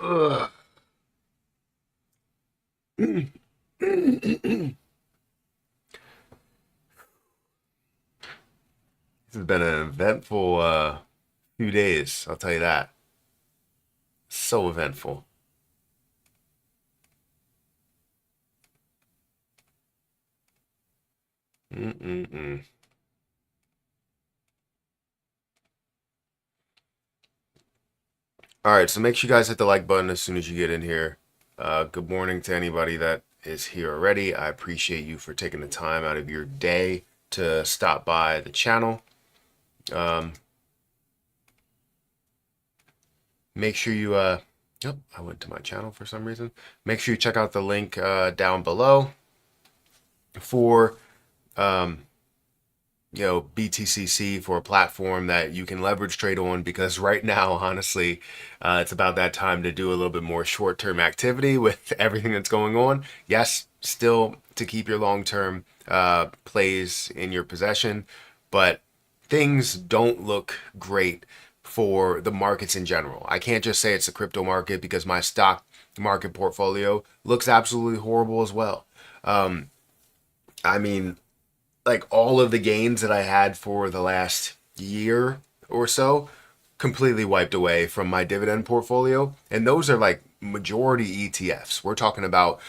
Ugh. This has been an eventful few days, I'll tell you that. So eventful. Mm-mm-mm. All right, so make sure you guys hit the like button as soon as you get in here. Good morning to anybody that is here already. I appreciate you for taking the time out of your day to stop by the channel. Um, Make sure you, yep, I went to my channel for some reason. Make sure you check out the link down below for um, BTCC, for a platform that you can leverage trade on, because right now, honestly, it's about that time to do a little bit more short-term activity with everything that's going on. Yes, still to keep your long-term plays in your possession, but things don't look great for the markets in general. I can't just say it's the crypto market, because my stock market portfolio looks absolutely horrible as well. I mean, like, all of the gains that I had for the last year or so completely wiped away from my dividend portfolio. And those are like majority ETFs. We're talking about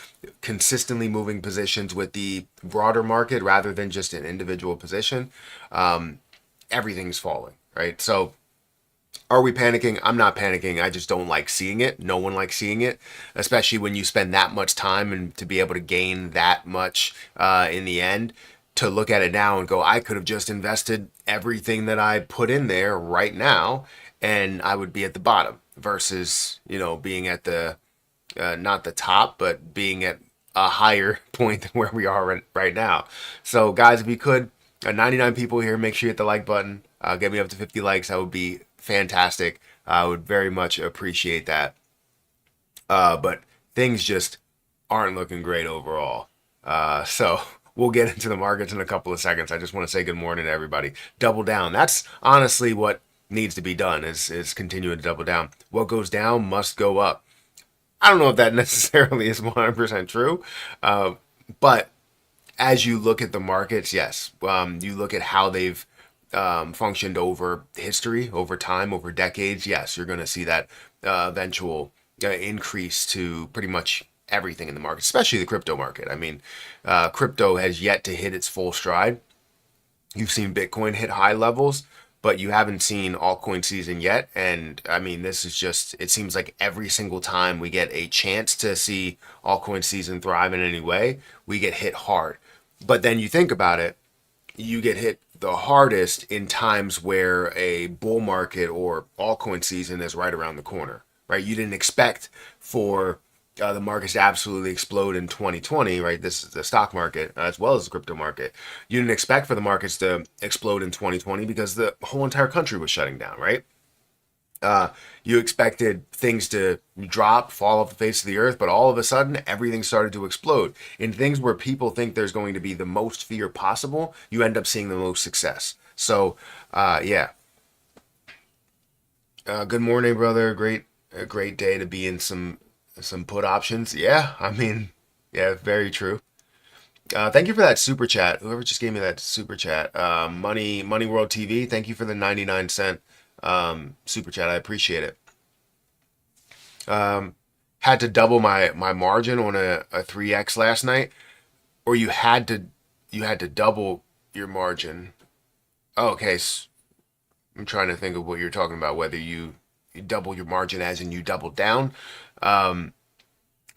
consistently moving positions with the broader market rather than just an individual position. Everything's falling, right? So are we panicking? I'm not panicking. I just don't like seeing it. No one likes seeing it, especially when you spend that much time and to be able to gain that much in the end. To look at it now and go, I could have just invested everything that I put in there right now, and I would be at the bottom versus, being at the not the top, but being at a higher point than where we are right now. So, guys, if you could, 99 people here, make sure you hit the like button. Get me up to 50 likes. That would be fantastic. I would very much appreciate that. But things just aren't looking great overall. So we'll get into the markets in a couple of seconds. I just want to say good morning to everybody. Double down. That's honestly what needs to be done, is continuing to double down. What goes down must go up. I don't know if that necessarily is 100% true, but as you look at the markets, yes, you look at how they've functioned over history, over time, over decades. Yes, you're going to see that eventual increase to pretty much everything in the market, especially the crypto market. I mean, crypto has yet to hit its full stride. You've seen Bitcoin hit high levels, but you haven't seen altcoin season yet. And I mean, this is just, it seems like every single time we get a chance to see altcoin season thrive in any way, we get hit hard. But then you think about it, you get hit the hardest in times where a bull market or altcoin season is right around the corner, right? You didn't expect for the markets to absolutely explode in 2020, right? This is the stock market as well as the crypto market. You didn't expect for the markets to explode in 2020 because the whole entire country was shutting down, right? Uh, you expected things to drop, fall off the face of the earth, but all of a sudden, everything started to explode. In things where people think there's going to be the most fear possible, you end up seeing the most success. So, yeah. Good morning, brother. A great day to be in some put options. Yeah, I mean, yeah, very true. Thank you for that super chat. Whoever just gave me that super chat, Money World TV. Thank you for the 99 cent super chat. I appreciate it. Had to double my margin on a 3x last night, or you had to double your margin. Oh, okay, I'm trying to think of what you're talking about. Whether you double your margin as in you double down. I'm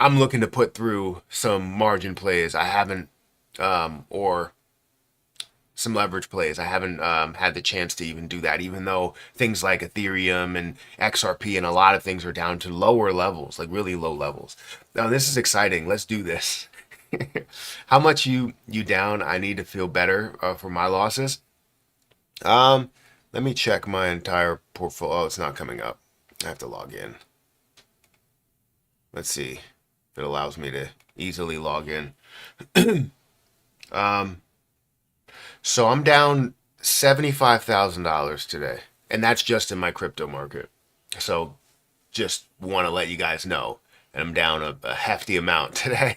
looking to put through some margin plays. I haven't, or some leverage plays. I haven't had the chance to even do that, even though things like Ethereum and XRP and a lot of things are down to lower levels, like really low levels. Now this is exciting. Let's do this. How much you down? I need to feel better for my losses. Um, Let me check my entire portfolio. Oh, it's not coming up. I have to log in. Let's see if it allows me to easily log in. So I'm down $75,000 today, and that's just in my crypto market. So just want to let you guys know. And I'm down a hefty amount today.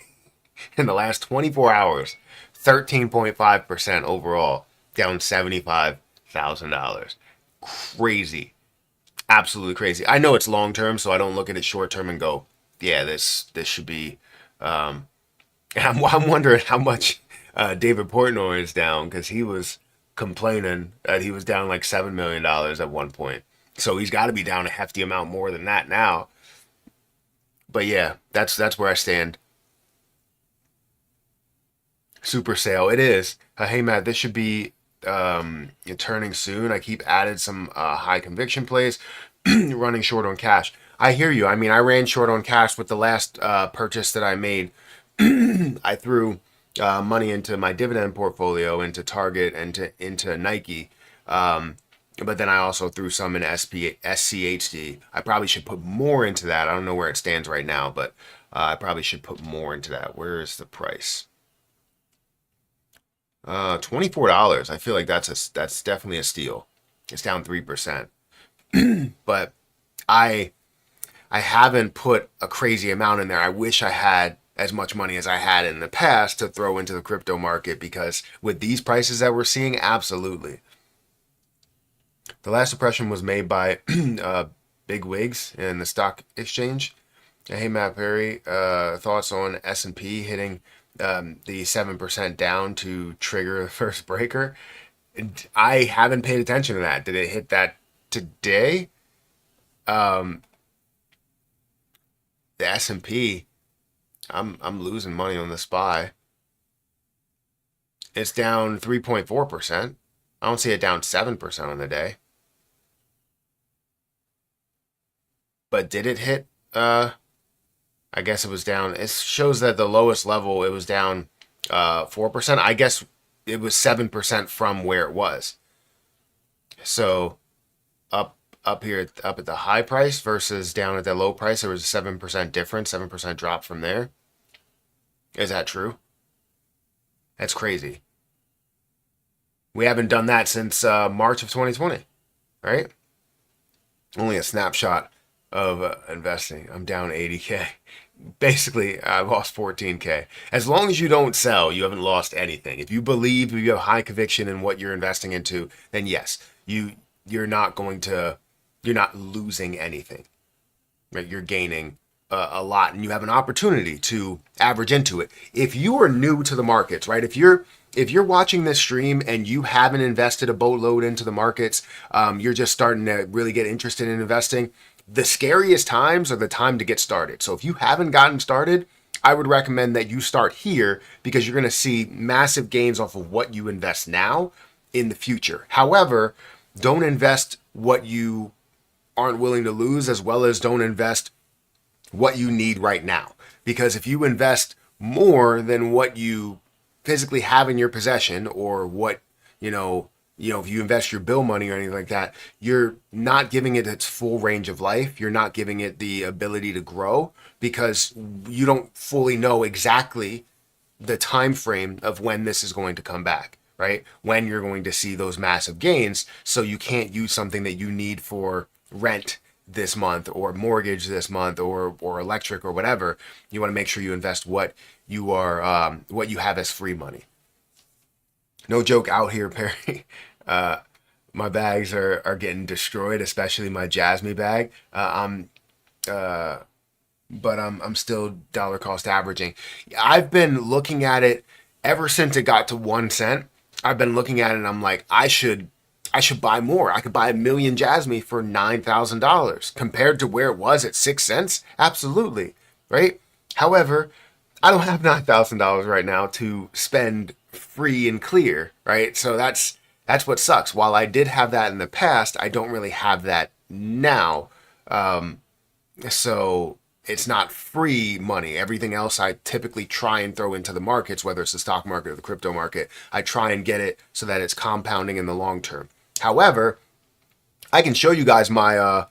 In the last 24 hours, 13.5% overall, down $75,000. Crazy. Absolutely crazy. I know it's long term, so I don't look at it short term and go, yeah, this should be. And I'm wondering how much David Portnoy is down, because he was complaining that he was down like $7 million at one point. So he's got to be down a hefty amount more than that now. But yeah, that's where I stand. Super sale. It is. Hey Matt, this should be turning soon. I keep added some high conviction plays, running short on cash. I hear you. I mean, I ran short on cash with the last purchase that I made. I threw money into my dividend portfolio, into Target, and into Nike. But then I also threw some in SCHD. I probably should put more into that. I don't know where it stands right now, but I probably should put more into that. Where is the price? $24. I feel like that's definitely a steal. It's down 3%. But I I haven't put a crazy amount in there. I wish I had as much money as I had in the past to throw into the crypto market, because with these prices that we're seeing, absolutely. The last impression was made by big wigs in the stock exchange. Hey, Matt Perry, thoughts on S&P hitting the 7% down to trigger the first breaker? I haven't paid attention to that. Did it hit that today? Um, the S&P, I'm losing money on the SPY. It's down 3.4%. I don't see it down 7% on the day. But did it hit? I guess it was down. It shows that the lowest level, it was down 4%. I guess it was 7% from where it was. So up here, up at the high price versus down at the low price, there was a 7% difference, 7% drop from there. Is that true? That's crazy. We haven't done that since March of 2020, right? Only a snapshot of investing. I'm down 80K. Basically, I lost 14K. As long as you don't sell, you haven't lost anything. If you believe, if you have high conviction in what you're investing into, then yes, you're not going to, you're not losing anything. Right? You're gaining a lot, and you have an opportunity to average into it. If you are new to the markets, right? If you're watching this stream and you haven't invested a boatload into the markets, you're just starting to really get interested in investing, the scariest times are the time to get started. So if you haven't gotten started, I would recommend that you start here, because you're going to see massive gains off of what you invest now in the future. However, don't invest what you aren't willing to lose, as well as don't invest what you need right now. Because if you invest more than what you physically have in your possession, or what, if you invest your bill money or anything like that, you're not giving it its full range of life. You're not giving it the ability to grow, because you don't fully know exactly the time frame of when this is going to come back, right? When you're going to see those massive gains. So you can't use something that you need for rent this month, or mortgage this month, or electric, or whatever. You want to make sure you invest what you are, what you have as free money. No joke out here, Perry. My bags are getting destroyed, especially my Jasmy bag. But I'm still dollar cost averaging. I've been looking at it ever since it got to 1 cent. I've been looking at it and I'm like, I should buy more. I could buy 1 million Jasmy for $9,000 compared to where it was at 6 cents. Absolutely, right? However, I don't have $9,000 right now to spend free and clear, right? So that's what sucks. While I did have that in the past, I don't really have that now. So it's not free money. Everything else I typically try and throw into the markets, whether it's the stock market or the crypto market, I try and get it so that it's compounding in the long term. However, I can show you guys my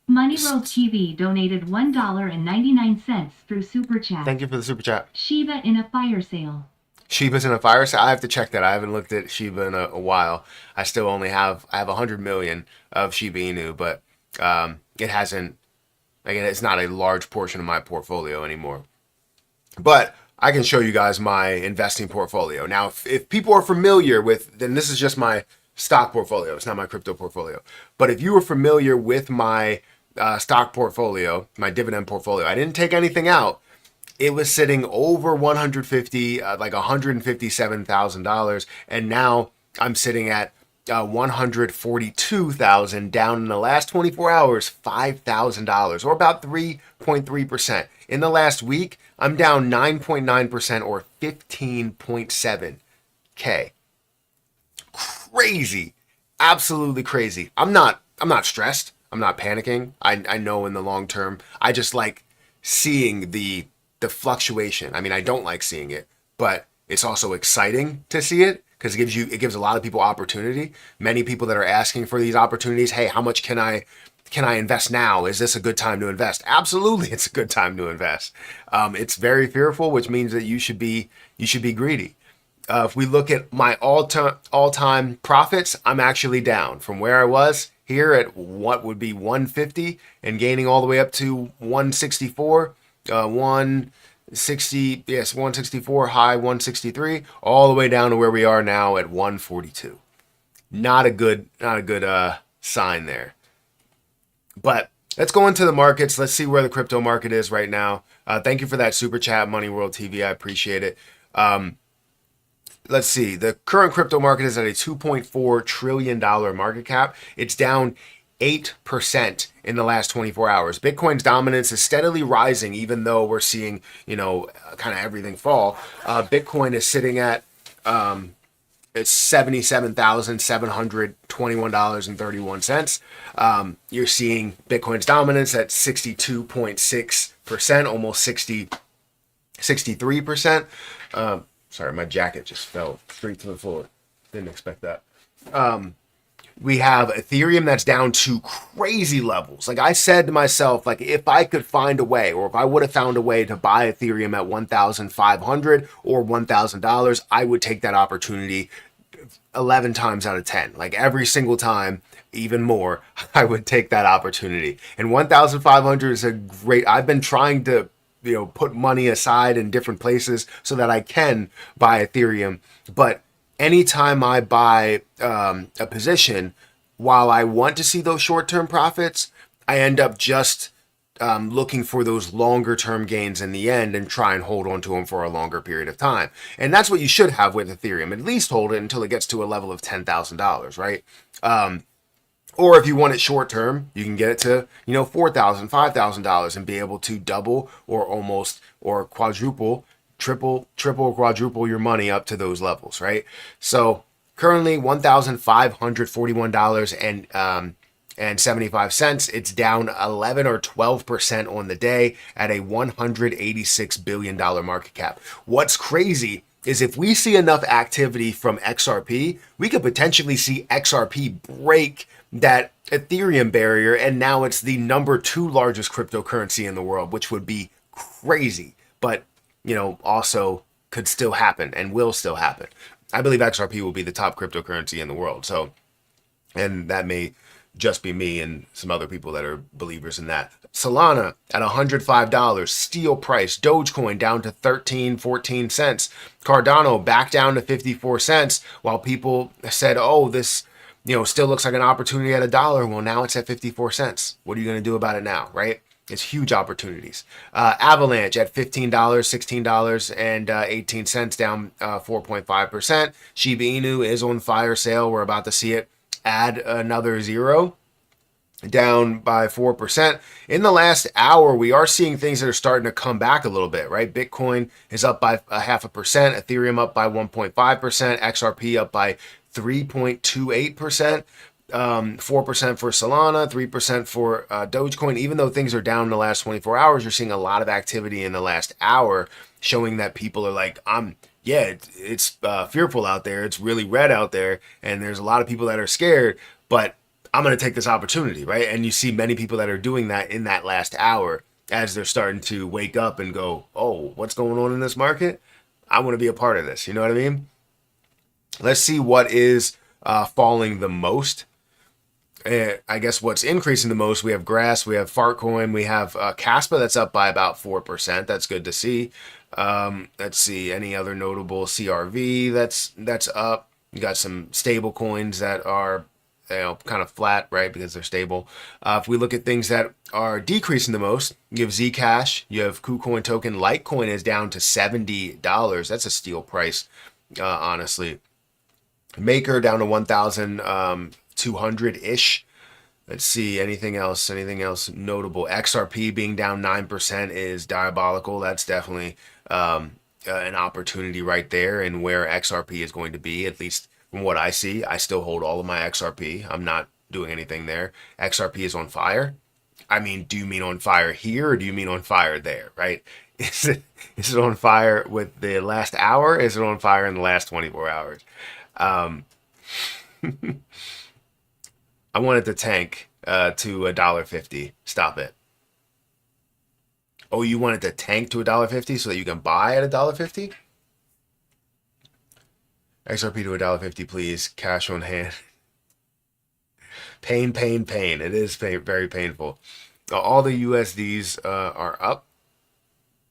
Money Roll TV donated $1.99 through Super Chat. Thank you for the Super Chat. Shiba in a fire sale. Shiba's in a fire sale. I have to check that. I haven't looked at Shiba in a while. I have 100 million of Shiba Inu, but it hasn't Again, it's not a large portion of my portfolio anymore. But I can show you guys my investing portfolio. Now, if people are familiar with, then this is just my stock portfolio. It's not my crypto portfolio. But if you were familiar with my stock portfolio, my dividend portfolio, I didn't take anything out. It was sitting over 150, like $157,000, and now I'm sitting at 142,000, down in the last 24 hours, $5,000, or about 3.3%. In the last week, I'm down 9.9%, or 15.7K. Crazy, absolutely crazy. I'm not stressed. I'm not panicking. I know in the long term, I just like seeing the fluctuation. I mean, I don't like seeing it, but it's also exciting to see it because it gives a lot of people opportunity. Many people that are asking for these opportunities. Hey, how much can I invest now? Is this a good time to invest? Absolutely, it's a good time to invest. It's very fearful, which means that you should be greedy. If we look at my all-time profits, I'm actually down from where I was here at what would be 150 and gaining all the way up to 164, 160, yes, 164, high 163, all the way down to where we are now at 142. Not a good sign there. But let's go into the markets. Let's see where the crypto market is right now. Thank you for that super chat, Money World TV. I appreciate it. Let's see. The current crypto market is at a $2.4 trillion market cap. It's down 8% in the last 24 hours. Bitcoin's dominance is steadily rising, even though we're seeing, kind of everything fall. Bitcoin is sitting at it's $77,721.31. You're seeing Bitcoin's dominance at 62.6%, almost 63%. Sorry, my jacket just fell straight to the floor. Didn't expect that. We have Ethereum that's down to crazy levels. Like I said to myself, like if I could find a way, or if I would have found a way to buy Ethereum at $1,500 or $1,000, I would take that opportunity 11 times out of 10. Like every single time, even more, I would take that opportunity. And 1,500 is a great, I've been trying to put money aside in different places so that I can buy Ethereum. But anytime I buy a position, while I want to see those short-term profits, I end up just looking for those longer-term gains in the end and try and hold on to them for a longer period of time. And that's what you should have with Ethereum. At least hold it until it gets to a level of $10,000, right? Or if you want it short term, you can get it to, $4,000, $5,000 and be able to double or almost or quadruple, triple or quadruple your money up to those levels, right? So currently $1,541.75. It's down 11 or 12% on the day at a $186 billion market cap. What's crazy is if we see enough activity from XRP, we could potentially see XRP break that Ethereum barrier, and now it's the number 2 largest cryptocurrency in the world, which would be crazy, but also could still happen and will still happen. I believe XRP will be the top cryptocurrency in the world. So, and that may just be me and some other people that are believers in that. Solana at $105, steel price, Dogecoin down to 14 cents, Cardano back down to 54 cents, while people said, oh, this still looks like an opportunity at $1. Well, now it's at 54 cents. What are you going to do about it now, right? It's huge opportunities. Avalanche at $15, $16.18, down 4.5%. Shiba Inu is on fire sale. We're about to see it add another zero, down by 4%. In the last hour, we are seeing things that are starting to come back a little bit, right? Bitcoin is up by 0.5%, Ethereum up by 1.5%, XRP up by 3.28%, 4% for Solana, 3% for Dogecoin. Even though things are down in the last 24 hours, you're seeing a lot of activity in the last hour, showing that people are like, it's fearful out there. It's really red out there. And there's a lot of people that are scared, but I'm going to take this opportunity, right? And you see many people that are doing that in that last hour as they're starting to wake up and go, oh, what's going on in this market? I want to be a part of this. You know what I mean? Let's see what is falling the most. I guess what's increasing the most, we have Grass, we have Fartcoin, we have Caspa that's up by about 4%. That's good to see. Let's see any other notable CRV that's up. You got some stable coins that are kind of flat, right, because they're stable. If we look at things that are decreasing the most, you have Zcash, you have KuCoin token. Litecoin is down to $70. That's a steal price, honestly. Maker down to 1,200 ish. Let's see anything else. Anything else notable? XRP being down 9% is diabolical. That's definitely an opportunity right there, and where XRP is going to be, at least from what I see. I still hold all of my XRP. I'm not doing anything there. XRP is on fire. I mean, do you mean on fire here, or do you mean on fire there? Right? Is it on fire with the last hour? Is it on fire in the last 24 hours? Um, I wanted to tank to $1.50. Stop it. Oh, you wanted to tank to $1.50 so that you can buy at $1.50? XRP to $1.50, please. Cash on hand. Pain, pain, pain. It is very painful. All the USDs are up.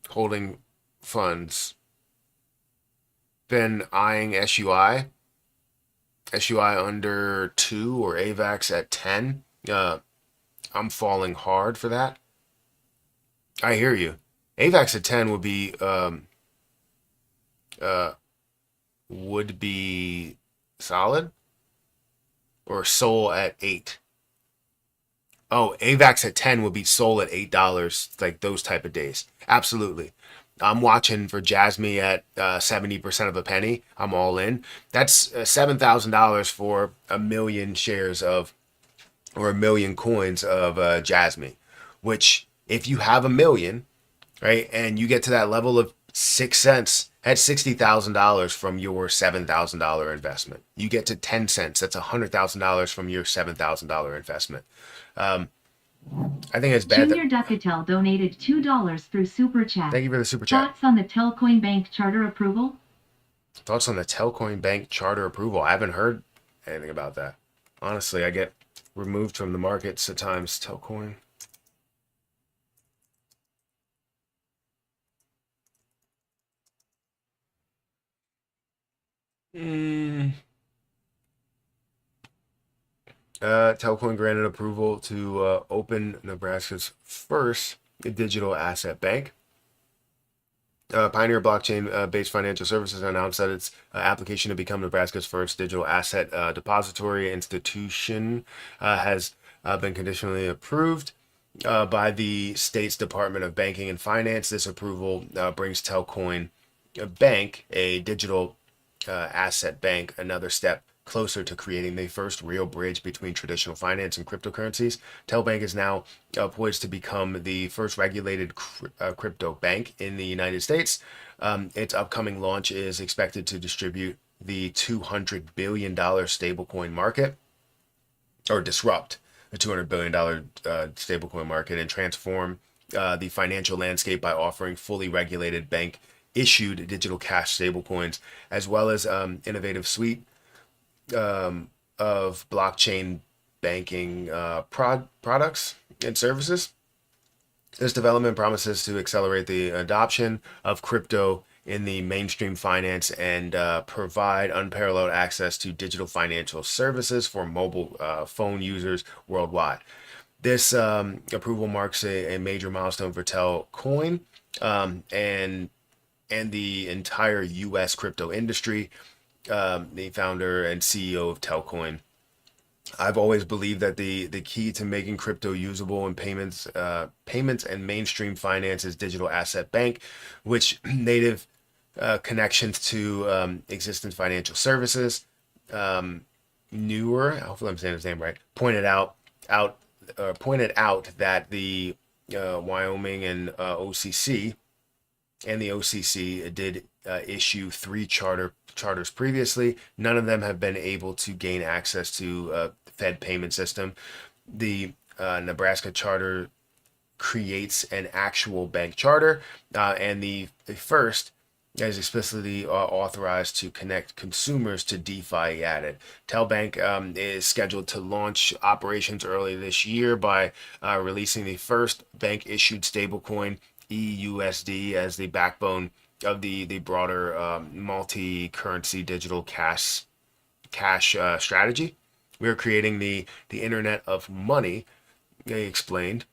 Holding funds. Been eyeing SUI. SUI under 2 or AVAX at 10. I'm falling hard for that. I hear you. AVAX at 10 would be solid, or Sol at 8. Oh, AVAX at 10 would be Sol at $8, like those type of days. Absolutely. I'm watching for Jasmy at 70% of a penny. I'm all in. That's $7,000 for a million shares of, or a million coins of Jasmy, which if you have a million, right, and you get to that level of 6 cents, that's $60,000 from your $7,000 investment. You get to 10 cents, that's $100,000 from your $7,000 investment. I think it's bad. Junior Ducatel donated $2 through Super Chat. Thank you for the super chat. Thoughts on the Telcoin Bank charter approval? Thoughts on the Telcoin Bank charter approval? I haven't heard anything about that. Honestly, I get removed from the markets at times. Telcoin. Telcoin granted approval to open Nebraska's first digital asset bank. Pioneer blockchain-based financial services announced that its application to become Nebraska's first digital asset depository institution has been conditionally approved by the state's Department of Banking and Finance. This approval brings Telcoin Bank, a digital asset bank, another step closer to creating the first real bridge between traditional finance and cryptocurrencies. Telbank is now poised to become the first regulated crypto bank in the United States. Its upcoming launch is expected to distribute the $200 billion stablecoin market, or disrupt the $200 billion stablecoin market, and transform the financial landscape by offering fully regulated bank issued digital cash stablecoins, as well as innovative suite of blockchain banking products and services. This development promises to accelerate the adoption of crypto in the mainstream finance and provide unparalleled access to digital financial services for mobile phone users worldwide. This approval marks a major milestone for Telcoin and the entire U.S. crypto industry. The founder and CEO of Telcoin. I've always believed that the key to making crypto usable in payments and mainstream finance is digital asset bank, which native connections to existing financial services. Newer, hopefully I'm saying his name right, pointed out that the Wyoming and OCC did issue 3 charters previously. None of them have been able to gain access to the Fed payment system. The Nebraska charter creates an actual bank charter, and the first is explicitly authorized to connect consumers to DeFi, he added. Telbank is scheduled to launch operations early this year by releasing the first bank-issued stablecoin, EUSD, as the backbone of the broader multi-currency digital cash strategy. We are creating the Internet of Money, they explained,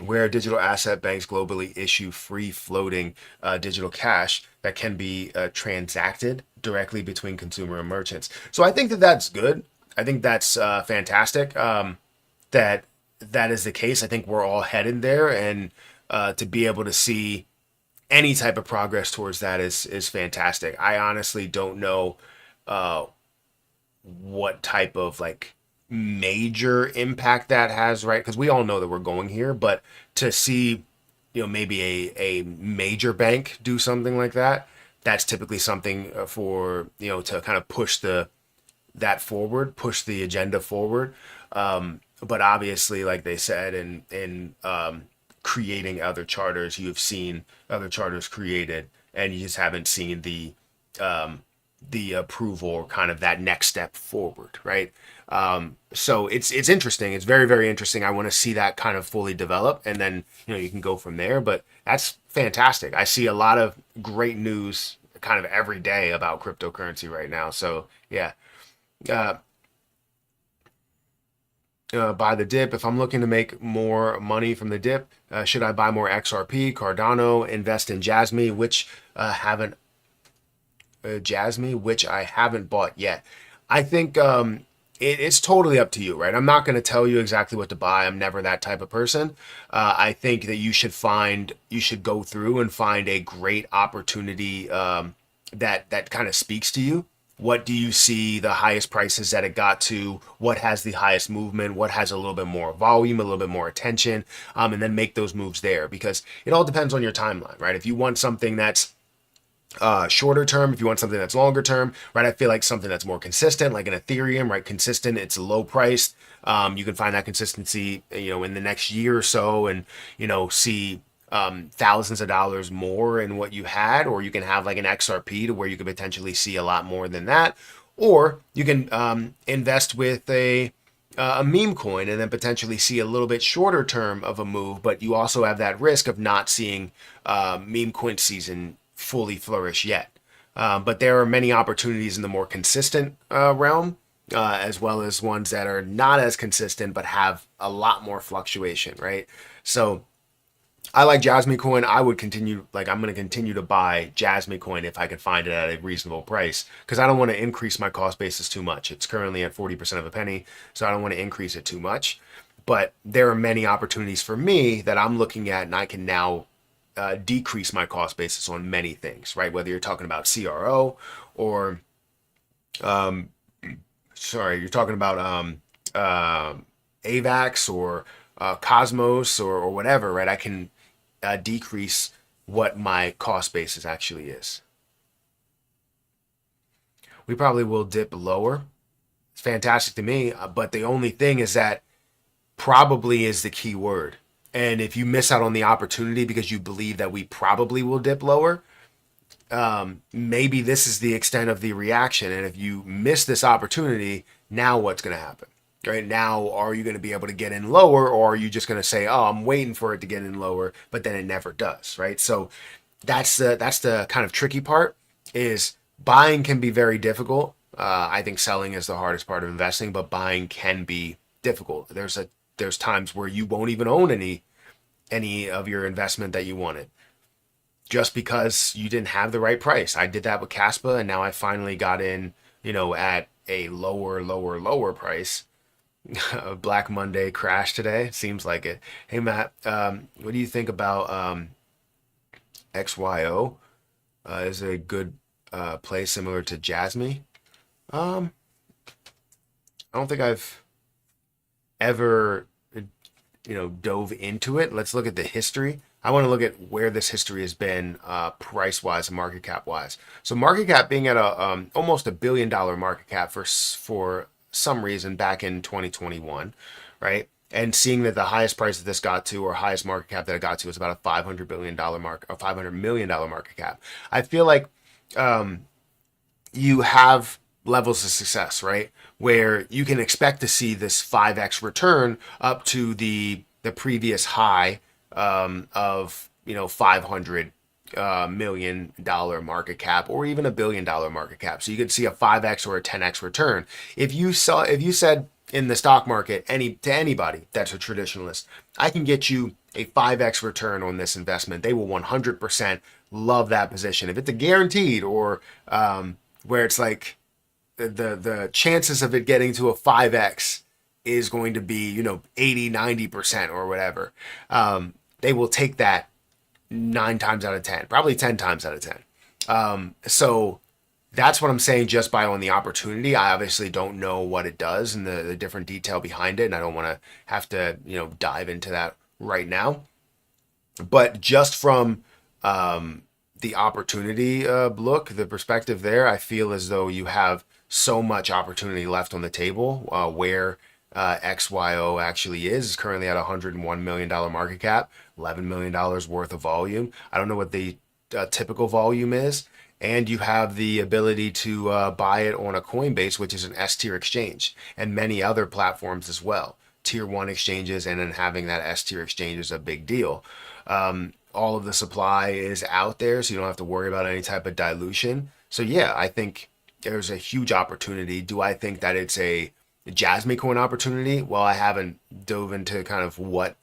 where digital asset banks globally issue free floating digital cash that can be transacted directly between consumer and merchants. So I think that that's good. I think that's fantastic. That that is the case. I think we're all headed there, and to be able to see any type of progress towards that is fantastic. I honestly don't know uh, what type of like major impact that has, right? Because we all know that we're going here, but to see, maybe a major bank do something like that, that's typically something for, to kind of push that forward, push the agenda forward. But obviously, like they said, in creating other charters, you've seen other charters created, and you just haven't seen the approval or kind of that next step forward, right? So it's interesting. It's very, very interesting. I want to see that kind of fully develop, and then you can go from there. But that's fantastic. I see a lot of great news kind of every day about cryptocurrency right now. So yeah, uh, buy the dip. If I'm looking to make more money from the dip, should I buy more XRP, Cardano, invest in Jasmy, which I haven't bought yet? I think it's totally up to you, right? I'm not going to tell you exactly what to buy. I'm never that type of person. I think that you should go through and find a great opportunity that kind of speaks to you. What do you see the highest prices that it got to? What has the highest movement? What has a little bit more volume, a little bit more attention, and then make those moves there, because it all depends on your timeline, right? If you want something that's shorter term, if you want something that's longer term, right? I feel like something that's more consistent, like an Ethereum, right? Consistent, it's low priced. You can find that consistency, in the next year or so, and see thousands of dollars more in what you had, or you can have like an XRP to where you could potentially see a lot more than that, or you can invest with a meme coin and then potentially see a little bit shorter term of a move, but you also have that risk of not seeing meme coin season fully flourish yet. But there are many opportunities in the more consistent realm, as well as ones that are not as consistent but have a lot more fluctuation, right? So I like Jasmy Coin. I'm going to continue to buy Jasmy Coin if I can find it at a reasonable price, because I don't want to increase my cost basis too much. It's currently at 40% of a penny, so I don't want to increase it too much. But there are many opportunities for me that I'm looking at, and I can now decrease my cost basis on many things, right? Whether you're talking about CRO or, you're talking about AVAX or Cosmos or whatever, right? I can decrease what my cost basis actually is. We probably will dip lower. It's fantastic to me, but the only thing is that probably is the key word. And if you miss out on the opportunity because you believe that we probably will dip lower, maybe this is the extent of the reaction. And if you miss this opportunity, now what's going to happen? Right now, are you going to be able to get in lower, or are you just going to say, "Oh, I'm waiting for it to get in lower," but then it never does, right? So that's the kind of tricky part. Is buying can be very difficult. I think selling is the hardest part of investing, but buying can be difficult. There's times where you won't even own any of your investment that you wanted, just because you didn't have the right price. I did that with Caspa, and now I finally got in, at a lower price. Black Monday crash today. Seems like it. Hey Matt, what do you think about XYO? Is it a good play similar to Jasmy? Um, I don't think I've ever dove into it. Let's look at the history. I want to look at where this history has been price wise and market cap wise. So market cap being at a almost $1 billion market cap for some reason back in 2021, right? and seeing that the highest price that this got to, or highest market cap that it got to, is about a $500 billion mark, or $500 million market cap. I feel like you have levels of success, right? Where you can expect to see this 5x return up to the previous high of 500 million dollar market cap, or even $1 billion market cap. So you could see a 5x or a 10x return. If you said in the stock market to anybody that's a traditionalist, I can get you a 5x return on this investment, they will 100% love that position. If it's a guaranteed, or where it's like the chances of it getting to a 5x is going to be 80-90% or whatever, they will take that 9 times out of 10, probably 10 times out of 10. So that's what I'm saying, just by on the opportunity. I obviously don't know what it does and the different detail behind it, and I don't want to have to dive into that right now. But just from the opportunity the perspective there, I feel as though you have so much opportunity left on the table, where XYO actually is currently at $101 million market cap, $11 million worth of volume. I don't know what the typical volume is. And you have the ability to buy it on a Coinbase, which is an S tier exchange, and many other platforms as well, tier 1 exchanges, and then having that S tier exchange is a big deal. All of the supply is out there, so you don't have to worry about any type of dilution. So yeah, I think there's a huge opportunity. Do I think that it's a Jasmy coin opportunity? Well, I haven't dove into kind of what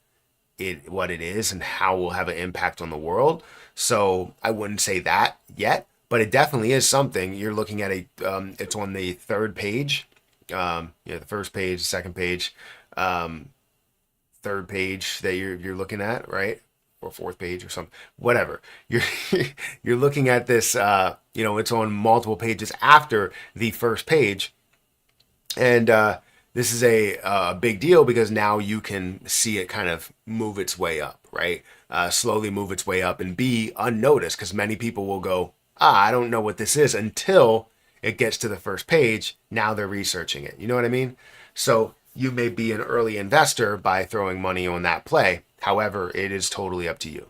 it is and how it will have an impact on the world, so I wouldn't say that yet. But it definitely is something. You're looking at it's on the third page, the first page, second page, third page that you're looking at, right? Or fourth page or something, whatever. You're you're looking at this. It's on multiple pages after the first page, and this is a big deal because now you can see it kind of move its way up, right? Slowly move its way up and be unnoticed, because many people will go, I don't know what this is, until it gets to the first page. Now they're researching it. You know what I mean? So you may be an early investor by throwing money on that play. However, it is totally up to you.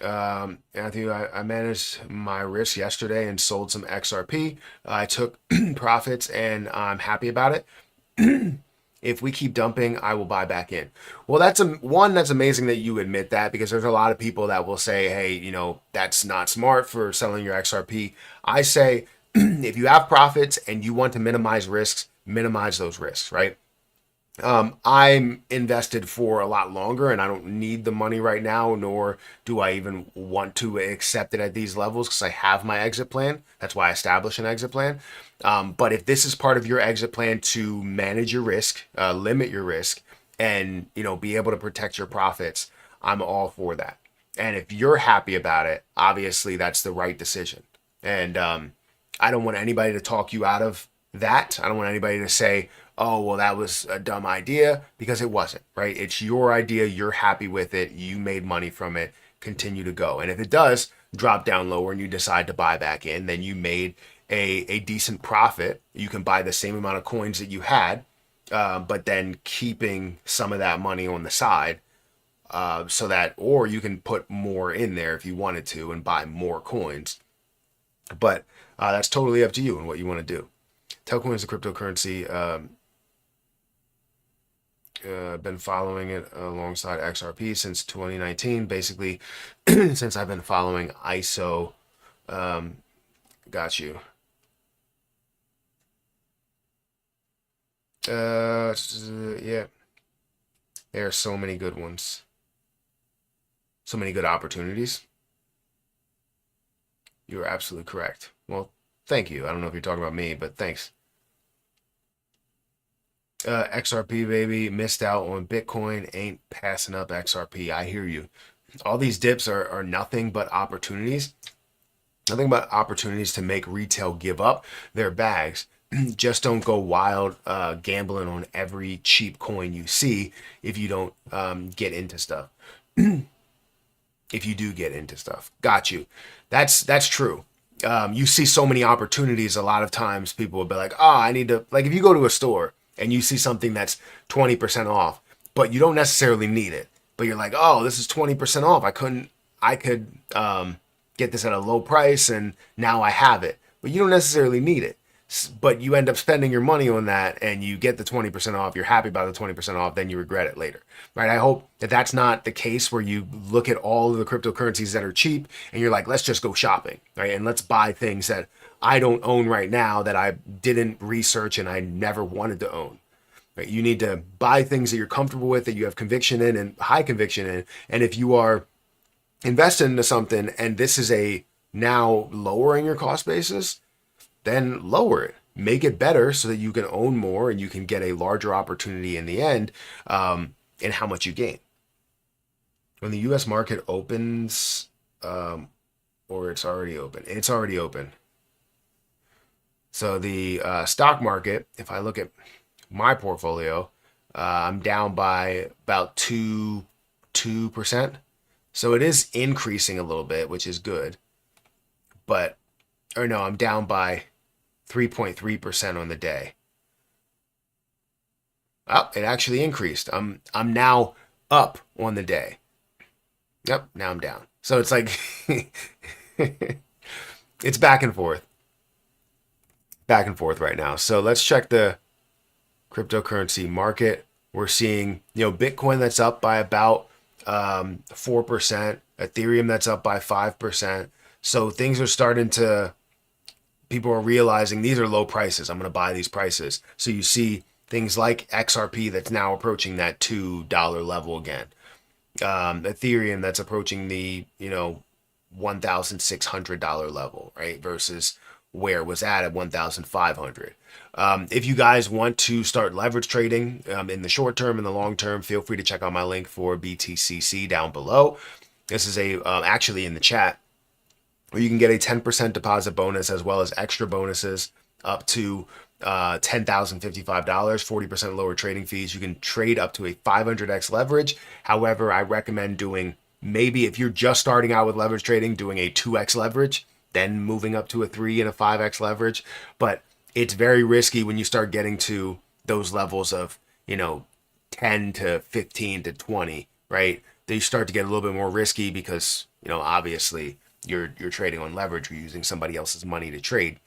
Matthew, I managed my risk yesterday and sold some XRP. I took profits and I'm happy about it. If we keep dumping, I will buy back in. Well, that's amazing that you admit that, because there's a lot of people that will say, hey, that's not smart for selling your XRP. I say, if you have profits and you want to minimize risks, minimize those risks, right? I'm invested for a lot longer, and I don't need the money right now, nor do I even want to accept it at these levels, because I have my exit plan. That's why I established an exit plan. But if this is part of your exit plan to manage your risk, limit your risk, and be able to protect your profits, I'm all for that. And if you're happy about it, obviously that's the right decision. And I don't want anybody to talk you out of that. I don't want anybody to say, oh, well, that was a dumb idea, because it wasn't, right? It's your idea. You're happy with it. You made money from it. Continue to go. And if it does drop down lower and you decide to buy back in, then you made a decent profit. You can buy the same amount of coins that you had, but then keeping some of that money on the side, or you can put more in there if you wanted to and buy more coins. But that's totally up to you and what you want to do. Telcoin is a cryptocurrency. Been following it alongside XRP since 2019, basically since I've been following ISO. Got you. Yeah, there are so many good ones, so many good opportunities. You're absolutely correct. Well, thank you. I don't know if you're talking about me, but thanks. XRP, baby, missed out on Bitcoin, ain't passing up XRP. I hear you. All these dips are nothing but opportunities. Nothing but opportunities to make retail give up their bags. Just don't go wild gambling on every cheap coin you see if you don't get into stuff. If you do get into stuff. Got you. That's true. you see so many opportunities. A lot of times people will be like, oh, I need to, like if you go to a store and you see something that's 20% off, but you don't necessarily need it, but you're like, oh, this is 20% off. I could get this at a low price and now I have it, but you don't necessarily need it. But you end up spending your money on that and you get the 20% off. You're happy about the 20% off, then you regret it later, right? I hope that that's not the case where you look at all of the cryptocurrencies that are cheap and you're like, let's just go shopping, right? And let's buy things that I don't own right now that I didn't research and I never wanted to own. Right? You need to buy things that you're comfortable with, that you have conviction in and high conviction in. And if you are invested into something and this is a now lowering your cost basis, then lower it, make it better so that you can own more and you can get a larger opportunity in the end, in how much you gain. When the U.S. market opens, or it's already open, So the stock market, if I look at my portfolio, I'm down by about 2%. So it is increasing a little bit, which is good. But, or no, I'm down by 3.3% on the day. Oh, it actually increased. I'm now up on the day. Yep, now I'm down. So it's like it's back and forth. Back and forth right now. So let's check the cryptocurrency market. We're seeing, Bitcoin that's up by about 4%, Ethereum that's up by 5%. So things are starting to, people are realizing these are low prices. I'm going to buy these prices. So you see things like XRP that's now approaching that $2 level again. Ethereum that's approaching the, $1,600 level, right? Versus where it was at 1,500. If you guys want to start leverage trading in the short term and the long term, feel free to check out my link for BTCC down below. This is actually in the chat, where you can get a 10% deposit bonus as well as extra bonuses up to $10,055, 40% lower trading fees. You can trade up to a 500x leverage. However, I recommend doing, maybe if you're just starting out with leverage trading, doing a 2x leverage, then moving up to a 3 and a 5x leverage. But it's very risky when you start getting to those levels of, 10 to 15 to 20, right? They start to get a little bit more risky because, obviously you're trading on leverage. You're using somebody else's money to trade.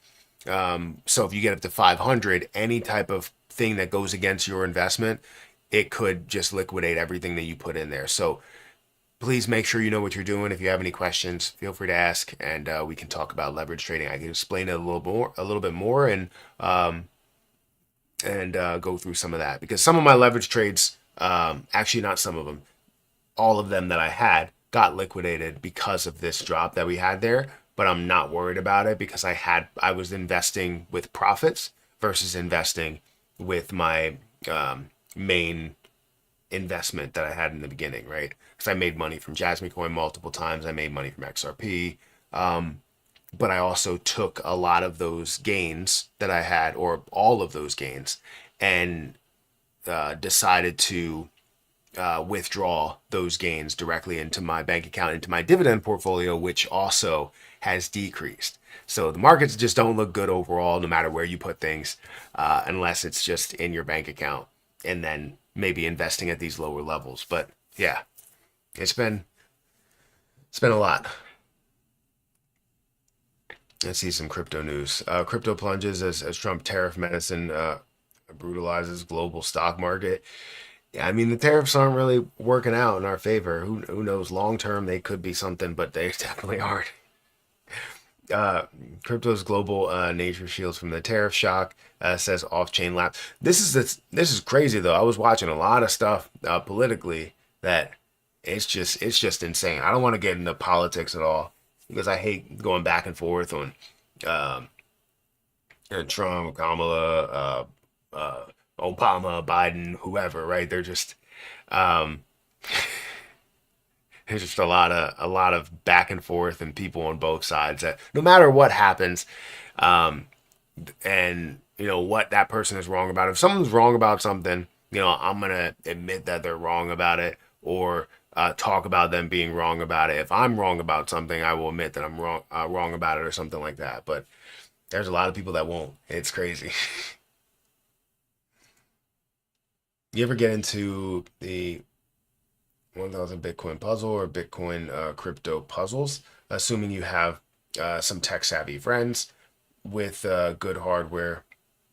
So if you get up to 500, any type of thing that goes against your investment, it could just liquidate everything that you put in there. So please make sure you know what you're doing. If you have any questions, feel free to ask, and we can talk about leverage trading. I can explain it a little bit more, and go through some of that, because some of my leverage trades, actually not some of them, all of them that I had got liquidated because of this drop that we had there. But I'm not worried about it because I was investing with profits versus investing with my main investment that I had in the beginning, right? Because I made money from Jasmy Coin multiple times. I made money from XRP. But I also took a lot of those gains that I had, or all of those gains, and decided to withdraw those gains directly into my bank account, into my dividend portfolio, which also has decreased. So the markets just don't look good overall, no matter where you put things, unless it's just in your bank account and then maybe investing at these lower levels. But yeah, it's been a lot. Let's see some crypto news. Crypto plunges as Trump tariff medicine brutalizes global stock market. Yeah, I mean, the tariffs aren't really working out in our favor. Who knows? Long term, they could be something, but they definitely aren't. Crypto's global nature shields from the tariff shock, says off-chain lapse. This is crazy though. I was watching a lot of stuff politically that it's just insane. I don't want to get into politics at all because I hate going back and forth on Trump, Kamala, Obama, Biden, whoever. Right? They're just there's just a lot of back and forth and people on both sides that no matter what happens, and what that person is wrong about. If someone's wrong about something, I'm gonna admit that they're wrong about it, or talk about them being wrong about it. If I'm wrong about something, I will admit that I'm wrong about it or something like that. But there's a lot of people that won't. It's crazy. You ever get into the 1000 Bitcoin puzzle or Bitcoin crypto puzzles? Assuming you have some tech savvy friends with good hardware,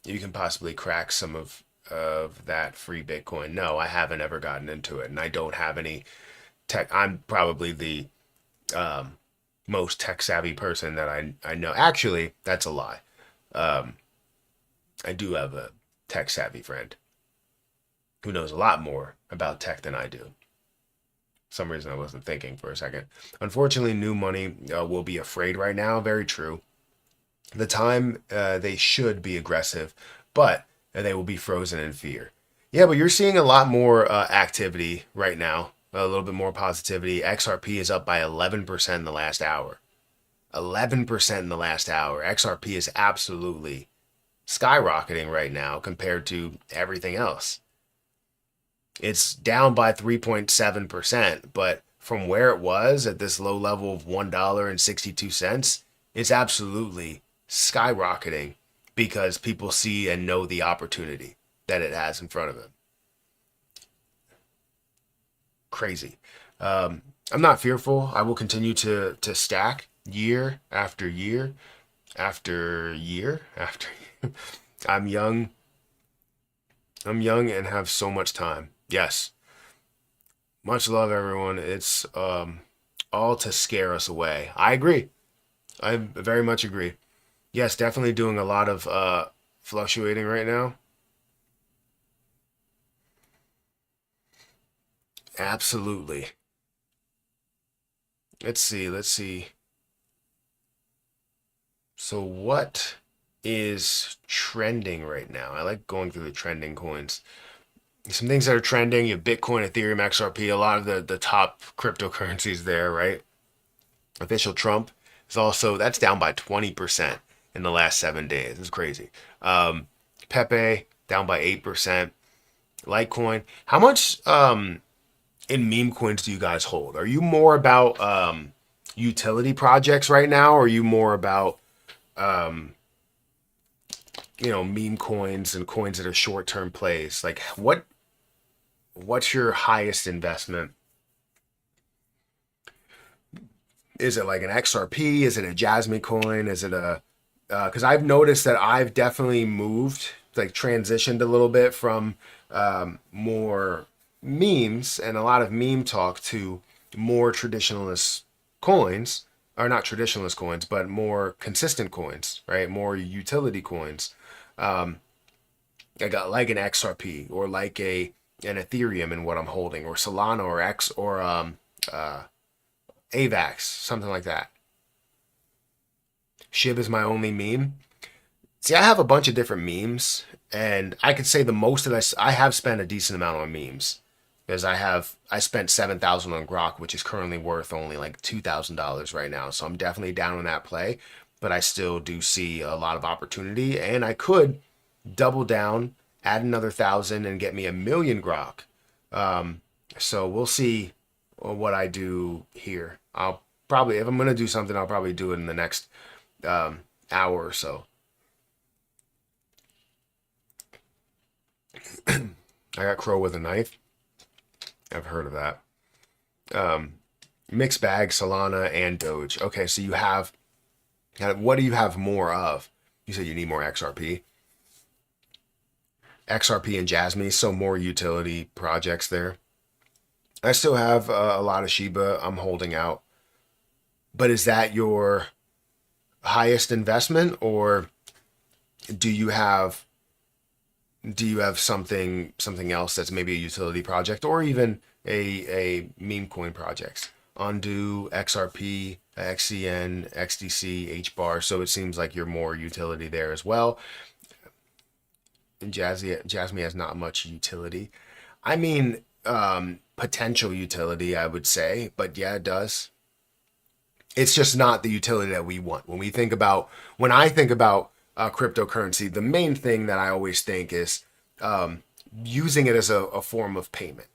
you can possibly crack some of that free Bitcoin. No, I haven't ever gotten into it, and I don't have any tech. I'm probably the most tech savvy person that I know. Actually, that's a lie. Um, I do have a tech savvy friend who knows a lot more about tech than I do. Some reason I wasn't thinking for a second. Unfortunately, new money will be afraid right now. Very true. The time they should be aggressive, but they will be frozen in fear. Yeah, but you're seeing a lot more activity right now, a little bit more positivity. XRP is up by 11% in the last hour. 11% in the last hour. XRP is absolutely skyrocketing right now compared to everything else. It's down by 3.7%, but from where it was at this low level of $1.62, it's absolutely skyrocketing because people see and know the opportunity that it has in front of them. Crazy. I'm not fearful. I will continue to stack year after year after year after year. I'm young. I'm young and have so much time. Yes. Much love, everyone. It's all to scare us away. I agree. I very much agree. Yes, definitely doing a lot of fluctuating right now. Absolutely. Let's see. Let's see. So what is trending right now? I like going through the trending coins. Some things that are trending, you have Bitcoin, Ethereum, XRP, a lot of the top cryptocurrencies there, right? Official Trump is also, that's down by 20% in the last 7 days. It's crazy. Pepe down by 8%. Litecoin. How much in meme coins do you guys hold? Are you more about utility projects right now? Or are you more about meme coins and coins that are short-term plays? Like what's your highest investment? Is it like an XRP? Is it a Jasmy coin? Is it a because I've noticed that I've definitely moved, like transitioned a little bit from more memes and a lot of meme talk to more traditionalist coins, or not traditionalist coins, but more consistent coins, right? More utility coins. I got like an XRP or like an Ethereum in what I'm holding, or Solana or X or AVAX, something like that. Shib is my only meme. See, I have a bunch of different memes, and I could say the most that I have spent a decent amount on memes because I spent 7,000 on Grok, which is currently worth only like $2,000 right now. So I'm definitely down on that play, but I still do see a lot of opportunity, and I could double down, add another 1,000, and get me 1,000,000 Grok. So we'll see what I do here. I'll probably, if I'm gonna do something, I'll probably do it in the next hour or so. I got Crow with a knife. I've heard of that. Mixed bag, Solana and Doge. Okay, so you have, what do you have more of? You said you need more XRP. XRP and Jasmy, so more utility projects there. I still have a lot of Shiba I'm holding out. But is that your highest investment, or do you have something else that's maybe a utility project or even a meme coin projects? Undo, XRP, XCN, XDC, HBAR. So it seems like you're more utility there as well. And Jasmy has not much utility. I mean, potential utility, I would say, but yeah, it does. It's just not the utility that we want. When I think about cryptocurrency, the main thing that I always think is using it as a form of payment.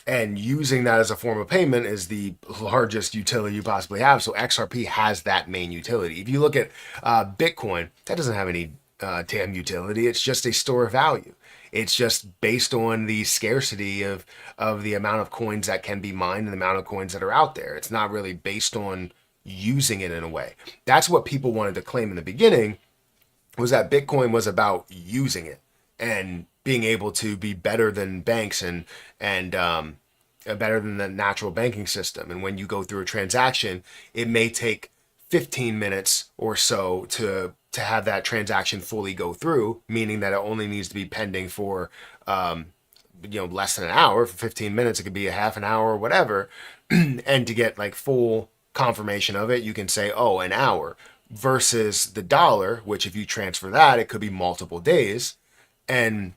And using that as a form of payment is the largest utility you possibly have. So XRP has that main utility. If you look at Bitcoin, that doesn't have any damn utility. It's just a store of value. It's just based on the scarcity of the amount of coins that can be mined and the amount of coins that are out there. It's not really based on using it in a way. That's what people wanted to claim in the beginning, was that Bitcoin was about using it and being able to be better than banks and better than the natural banking system. And when you go through a transaction, it may take 15 minutes or so to have that transaction fully go through, meaning that it only needs to be pending for less than an hour. For 15 minutes, it could be a half an hour or whatever. And to get like full confirmation of it, you can say, oh, an hour, versus the dollar, which if you transfer that, it could be multiple days. And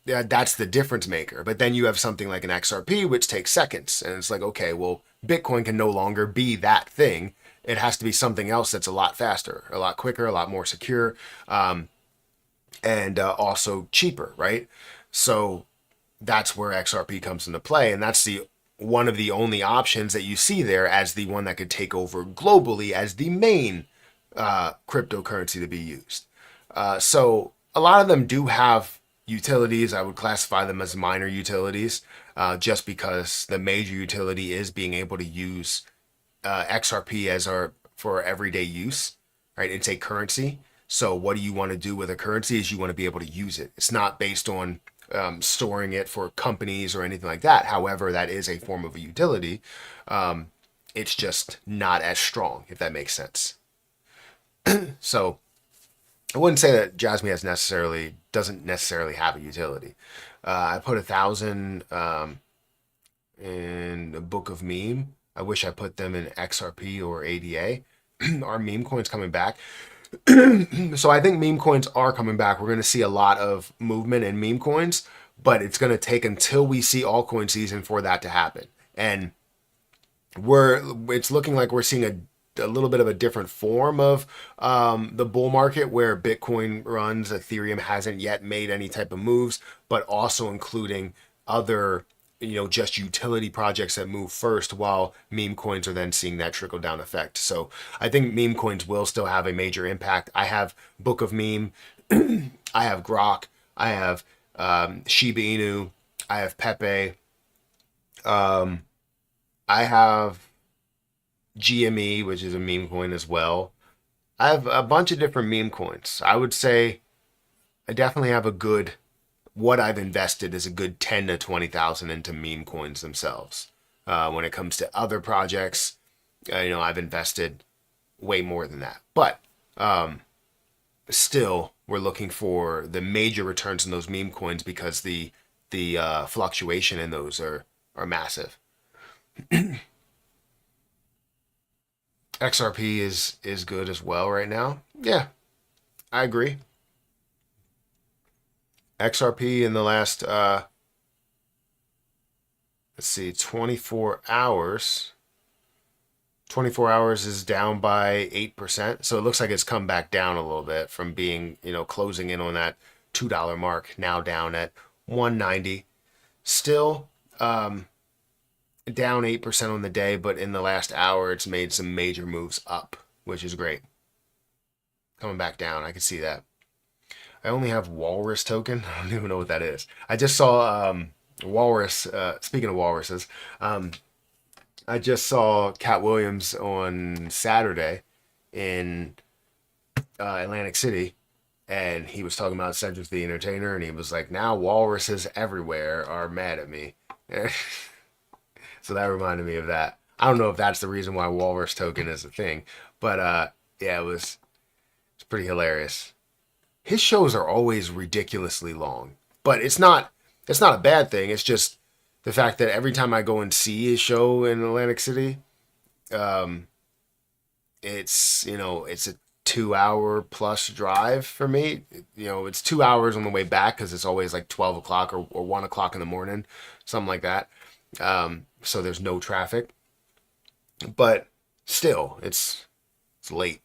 that's the difference maker. But then you have something like an XRP, which takes seconds. And it's like, okay, well, Bitcoin can no longer be that thing. It has to be something else that's a lot faster, a lot quicker, a lot more secure, and also cheaper, right? So that's where XRP comes into play. And that's the one of the only options that you see there as the one that could take over globally as the main cryptocurrency to be used. So a lot of them do have utilities. I would classify them as minor utilities, just because the major utility is being able to use XRP as for everyday use, right? It's a currency. So what do you want to do with a currency is you want to be able to use it. It's not based on storing it for companies or anything like that. However, that is a form of a utility. It's just not as strong, if that makes sense. So I wouldn't say that Jasmy doesn't necessarily have a utility. I put 1,000 in the book of meme. I wish I put them in XRP or ADA. Are meme coins coming back? So I think meme coins are coming back. We're going to see a lot of movement in meme coins, but it's going to take until we see altcoin season for that to happen. And it's looking like we're seeing a little bit of a different form of the bull market, where Bitcoin runs. Ethereum hasn't yet made any type of moves, but also including other, just utility projects that move first, while meme coins are then seeing that trickle down effect. So I think meme coins will still have a major impact. I have Book of Meme, I have Grok, I have Shiba Inu, I have Pepe, I have GME, which is a meme coin as well. I have a bunch of different meme coins. I would say I definitely have what I've invested is a good 10 to 20,000 into meme coins themselves. When it comes to other projects, I've invested way more than that. But still, we're looking for the major returns in those meme coins, because the fluctuation in those are massive. XRP is good as well right now. Yeah, I agree. XRP in the last let's see, 24 hours. 24 hours is down by 8%. So it looks like it's come back down a little bit from being, closing in on that $2 mark, now down at 190. Still down 8% on the day, but in the last hour, it's made some major moves up, which is great. Coming back down, I can see that. I only have Walrus token. I don't even know what that is. I just saw Walrus. Speaking of walruses, I just saw Cat Williams on Saturday in Atlantic City, and he was talking about Cedric the Entertainer, and he was like, "Now walruses everywhere are mad at me." So that reminded me of that. I don't know if that's the reason why Walrus token is a thing, but yeah, it's pretty hilarious. His shows are always ridiculously long, but it's not a bad thing. It's just the fact that every time I go and see his show in Atlantic City, it's a 2 hour plus drive for me. It's 2 hours on the way back, because it's always like 12 o'clock or 1 o'clock in the morning, something like that. So there's no traffic, but still, it's late.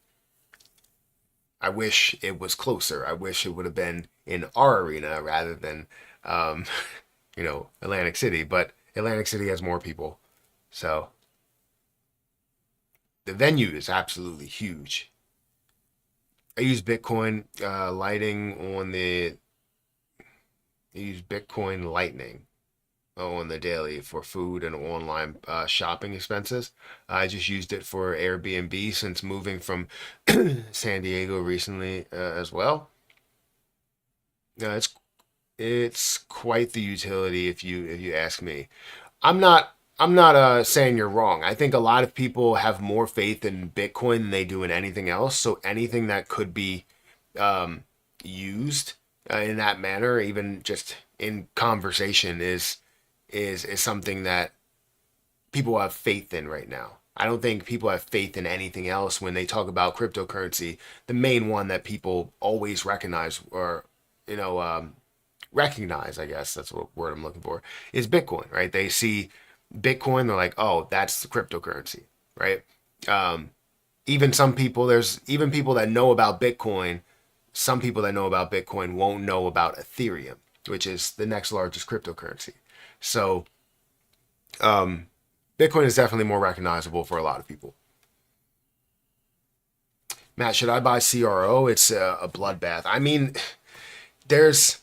I wish it was closer. I wish it would have been in our arena rather than, Atlantic City. But Atlantic City has more people. So the venue is absolutely huge. I use Bitcoin lighting on the I use Bitcoin Lightning on the daily for food and online shopping expenses. I just used it for Airbnb since moving from San Diego recently as well. It's quite the utility if you ask me. I'm not saying you're wrong. I think a lot of people have more faith in Bitcoin than they do in anything else. So anything that could be um, used in that manner, even just in conversation, is something that people have faith in right now. I don't think people have faith in anything else when they talk about cryptocurrency. The main one that people always recognize, or you know, recognize, I guess that's what word I'm looking for, is Bitcoin, right? They see Bitcoin, they're like, oh, that's the cryptocurrency, right? Um, Even some people, there's even people that know about Bitcoin. Some people that know about Bitcoin won't know about Ethereum, which is the next largest cryptocurrency. So um, Bitcoin is definitely more recognizable for a lot of people. Matt, should I buy CRO? It's a bloodbath. I mean, there's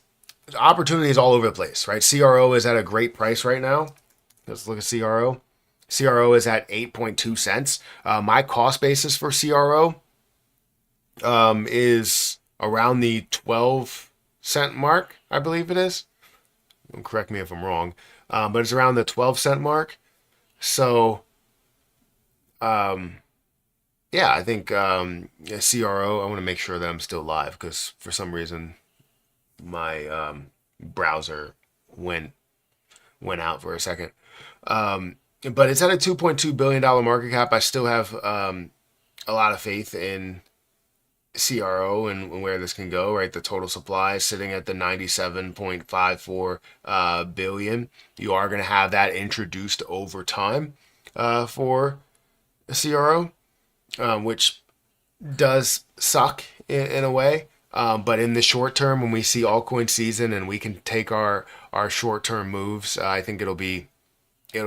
opportunities all over the place, right? CRO is at a great price right now. Let's look at CRO. CRO is at 8.2 cents. My cost basis for CRO is around the 12-cent mark, I believe it is. Don't correct me if I'm wrong, but it's around the 12-cent mark. So, um, yeah, I think yeah, CRO, I want to make sure that I'm still live because for some reason my browser went went out for a second. But it's at a $2.2 billion market cap. I still have a lot of faith in CRO and where this can go, right? The total supply is sitting at the 97.54 billion. You are going to have that introduced over time for CRO, which does suck in a way. But in the short term, when we see altcoin season and we can take our short term moves, I think it'll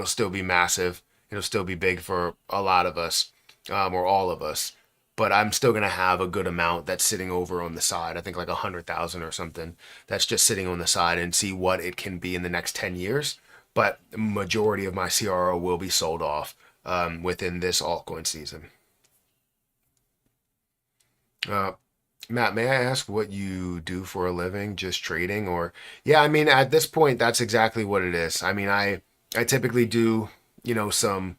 still be massive. It'll still be big for a lot of us, or all of us. But I'm still gonna have a good amount that's sitting over on the side. I think like 100,000 or something that's just sitting on the side and see what it can be in the next 10 years. But the majority of my CRO will be sold off within this altcoin season. Uh, Matt, may I ask what you do for a living? Just trading or yeah, I mean at this point that's exactly what it is. I mean I typically do, some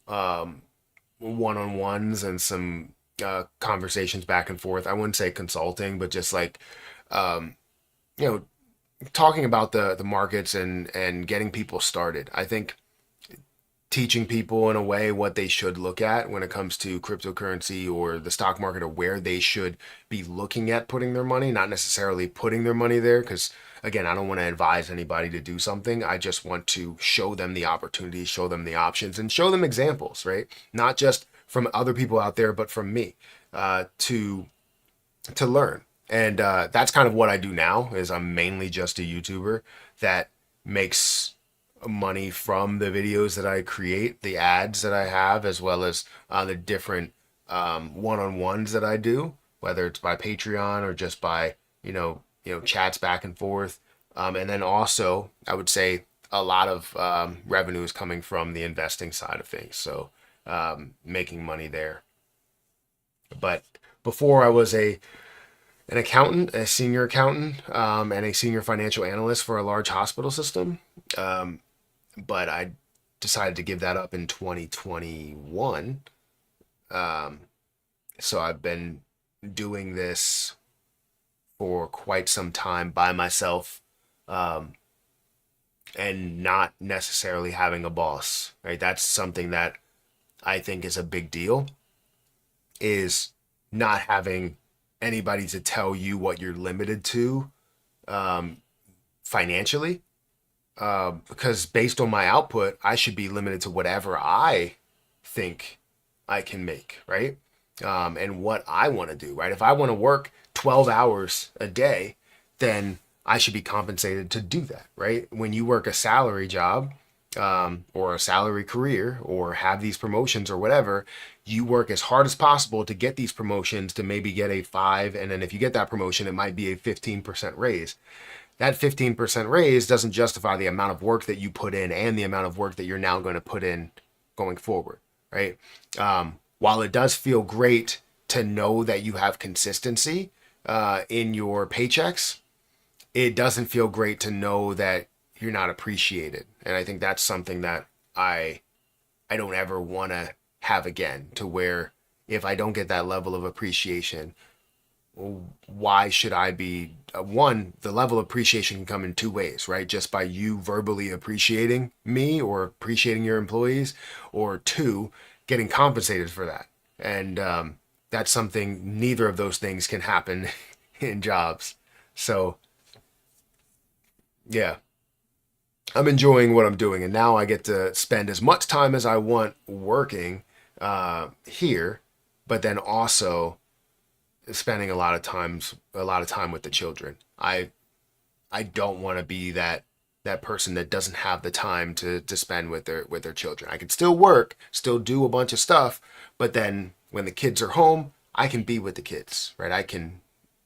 um one-on-ones and some conversations back and forth. I wouldn't say consulting, but just like um you know talking about the markets and getting people started. I think teaching people in a way what they should look at when it comes to cryptocurrency or the stock market or where they should be looking at putting their money, not necessarily putting their money there. Because again, I don't want to advise anybody to do something. I just want to show them the opportunities, show them the options, and show them examples, right? Not just from other people out there, but from me to learn. And that's kind of what I do now. Is I'm mainly just a YouTuber that makes money from the videos that I create, the ads that I have, as well as the different one-on-ones that I do, whether it's by Patreon or just by chats back and forth. And then also, I would say a lot of revenue is coming from the investing side of things, so making money there. But before I was an accountant, a senior accountant, and a senior financial analyst for a large hospital system. But I decided to give that up in 2021. Um, so I've been doing this for quite some time by myself, um, and not necessarily having a boss, right? That's something that I think is a big deal, is not having anybody to tell you what you're limited to um, financially. Because based on my output, I should be limited to whatever I think I can make, right? And what I want to do, right? If I want to work 12 hours a day, then I should be compensated to do that, right? When you work a salary job, or a salary career or have these promotions or whatever, you work as hard as possible to get these promotions to maybe get a 5. And then if you get that promotion, it might be a 15% raise. That 15% raise doesn't justify the amount of work that you put in and the amount of work that you're now going to put in going forward, right? While it does feel great to know that you have consistency in your paychecks, it doesn't feel great to know that you're not appreciated. And I think that's something that I don't ever want to have again, to where if I don't get that level of appreciation, why should I be one, the level of appreciation can come in two ways, right? Just by you verbally appreciating me or appreciating your employees, or two, getting compensated for that. And that's something, neither of those things can happen in jobs. So yeah, I'm enjoying what I'm doing, and now I get to spend as much time as I want working here, but then also spending a lot of time with the children. I don't want to be that person that doesn't have the time to spend with their children. I can still work, still do a bunch of stuff, but then when the kids are home, I can be with the kids, right? I can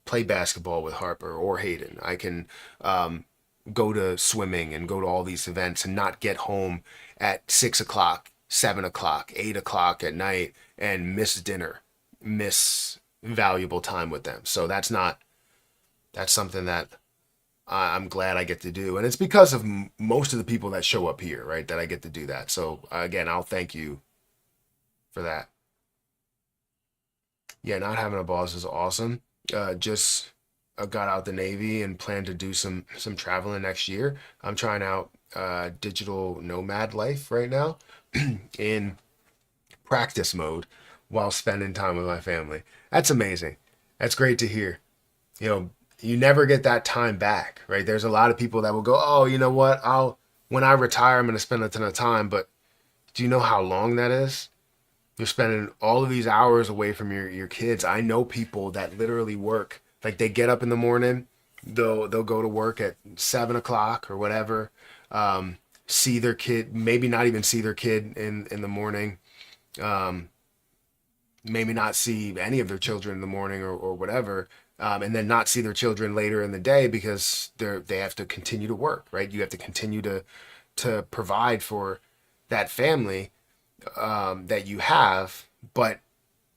play basketball with Harper or Hayden. I can go to swimming and go to all these events and not get home at 6 o'clock, 7 o'clock, 8 o'clock at night and miss dinner, miss valuable time with them. So that's something that I'm glad I get to do. And it's because of most of the people that show up here, right, that I get to do that. So again, I'll thank you for that. Yeah, not having a boss is awesome. Just got out the Navy and plan to do some traveling next year. I'm trying out digital nomad life right now in practice mode while spending time with my family. That's amazing. That's great to hear. You know, you never get that time back, right? There's a lot of people that will go, "Oh, you know what? When I retire, I'm going to spend a ton of time." But do you know how long that is? You're spending all of these hours away from your kids. I know people that literally work, like they get up in the morning, they'll go to work at 7 o'clock or whatever, see their kid, maybe not even see their kid in the morning, um, maybe not see any of their children in the morning or whatever, and then not see their children later in the day because they have to continue to work, right? You have to continue to provide for that family that you have, but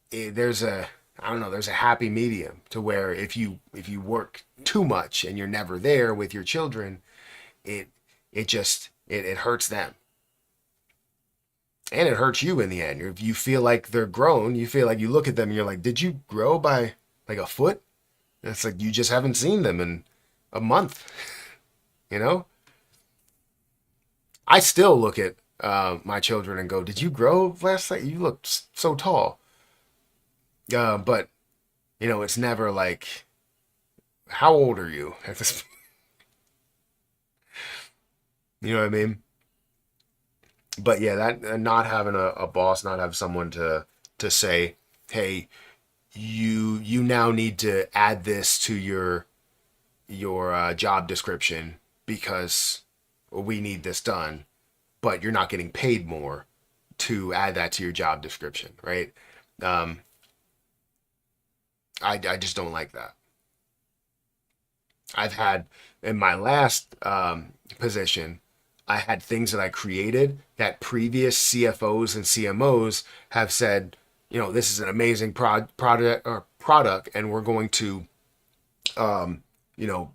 there's a, I don't know, there's a happy medium to where if you work too much and you're never there with your children, it it hurts them, and it hurts you in the end. If you feel like they're grown, you feel like you look at them and you're like, did you grow by like a foot? And it's like you just haven't seen them in a month, you know? I still look at my children and go, "Did you grow last night? You look so tall." But it's never like, "How old are you?" At this, you know what I mean? But yeah, that not having a boss, not have someone to say, "Hey, you now need to add this to your job description because we need this done," but you're not getting paid more to add that to your job description, right? Um, I just don't like that. I've had in my last position, I had things that I created that previous CFOs and CMOs have said, this is an amazing product, and we're going to, um, you know,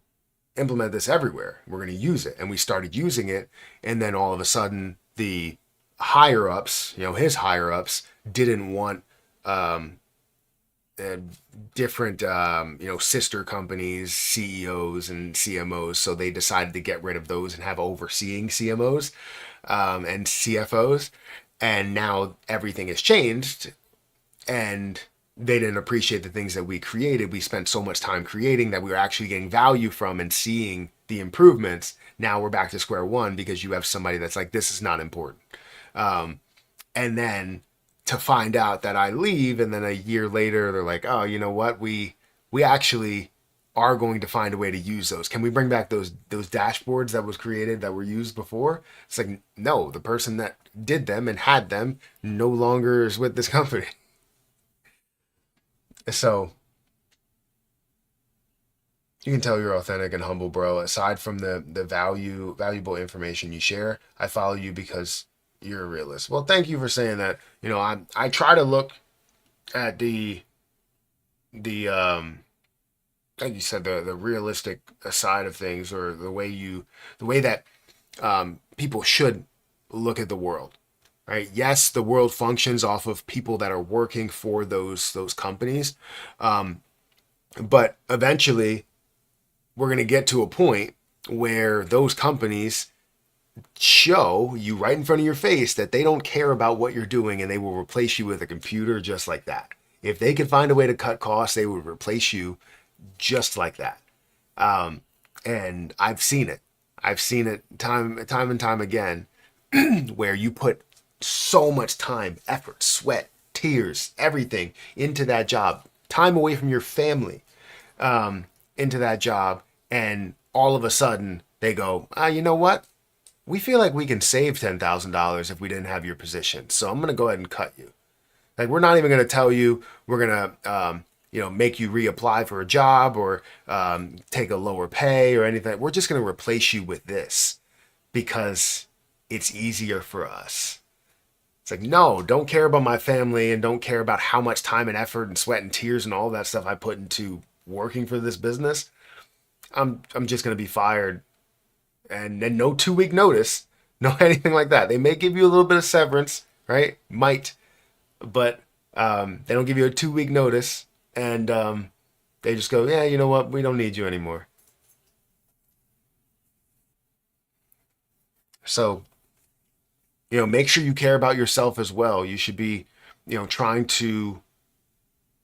implement this everywhere. We're going to use it, and we started using it, and then all of a sudden, the higher ups, his higher ups, didn't want um, uh, different sister companies, CEOs and CMOs, so they decided to get rid of those and have overseeing CMOs and CFOs, and now everything has changed, and they didn't appreciate the things that we created. We spent so much time creating that we were actually getting value from and seeing the improvements. Now we're back to square one because you have somebody that's like, this is not important. And then to find out that I leave, and then a year later they're like, oh, you know what? We actually are going to find a way to use those. Can we bring back those dashboards that was created that were used before? It's like, no, the person that did them and had them no longer is with this company. So you can tell you're authentic and humble, bro. Aside from the valuable information you share, I follow you because you're a realist. Well, thank you for saying that. You know, I try to look at the like you said, the realistic side of things, or the way that people should look at the world, right? Yes, the world functions off of people that are working for those companies, but eventually we're going to get to a point where those companies show you right in front of your face that they don't care about what you're doing, and they will replace you with a computer just like that. If they could find a way to cut costs, they would replace you just like that. And I've seen it. I've seen it time and time again, where you put so much time, effort, sweat, tears, everything into that job, time away from your family, into that job, and all of a sudden they go, you know what? We feel like we can save $10,000 if we didn't have your position, so I'm going to go ahead and cut you. Like, we're not even going to tell you we're going to, make you reapply for a job, or take a lower pay or anything. We're just going to replace you with this because it's easier for us. It's like, no, don't care about my family, and don't care about how much time and effort and sweat and tears and all that stuff I put into working for this business. I'm just going to be fired, and then no 2-week notice, no anything like that. They may give you a little bit of severance, right? Might, but they don't give you a 2-week notice, and they just go, yeah, you know what? We don't need you anymore. So, make sure you care about yourself as well. You should be, trying to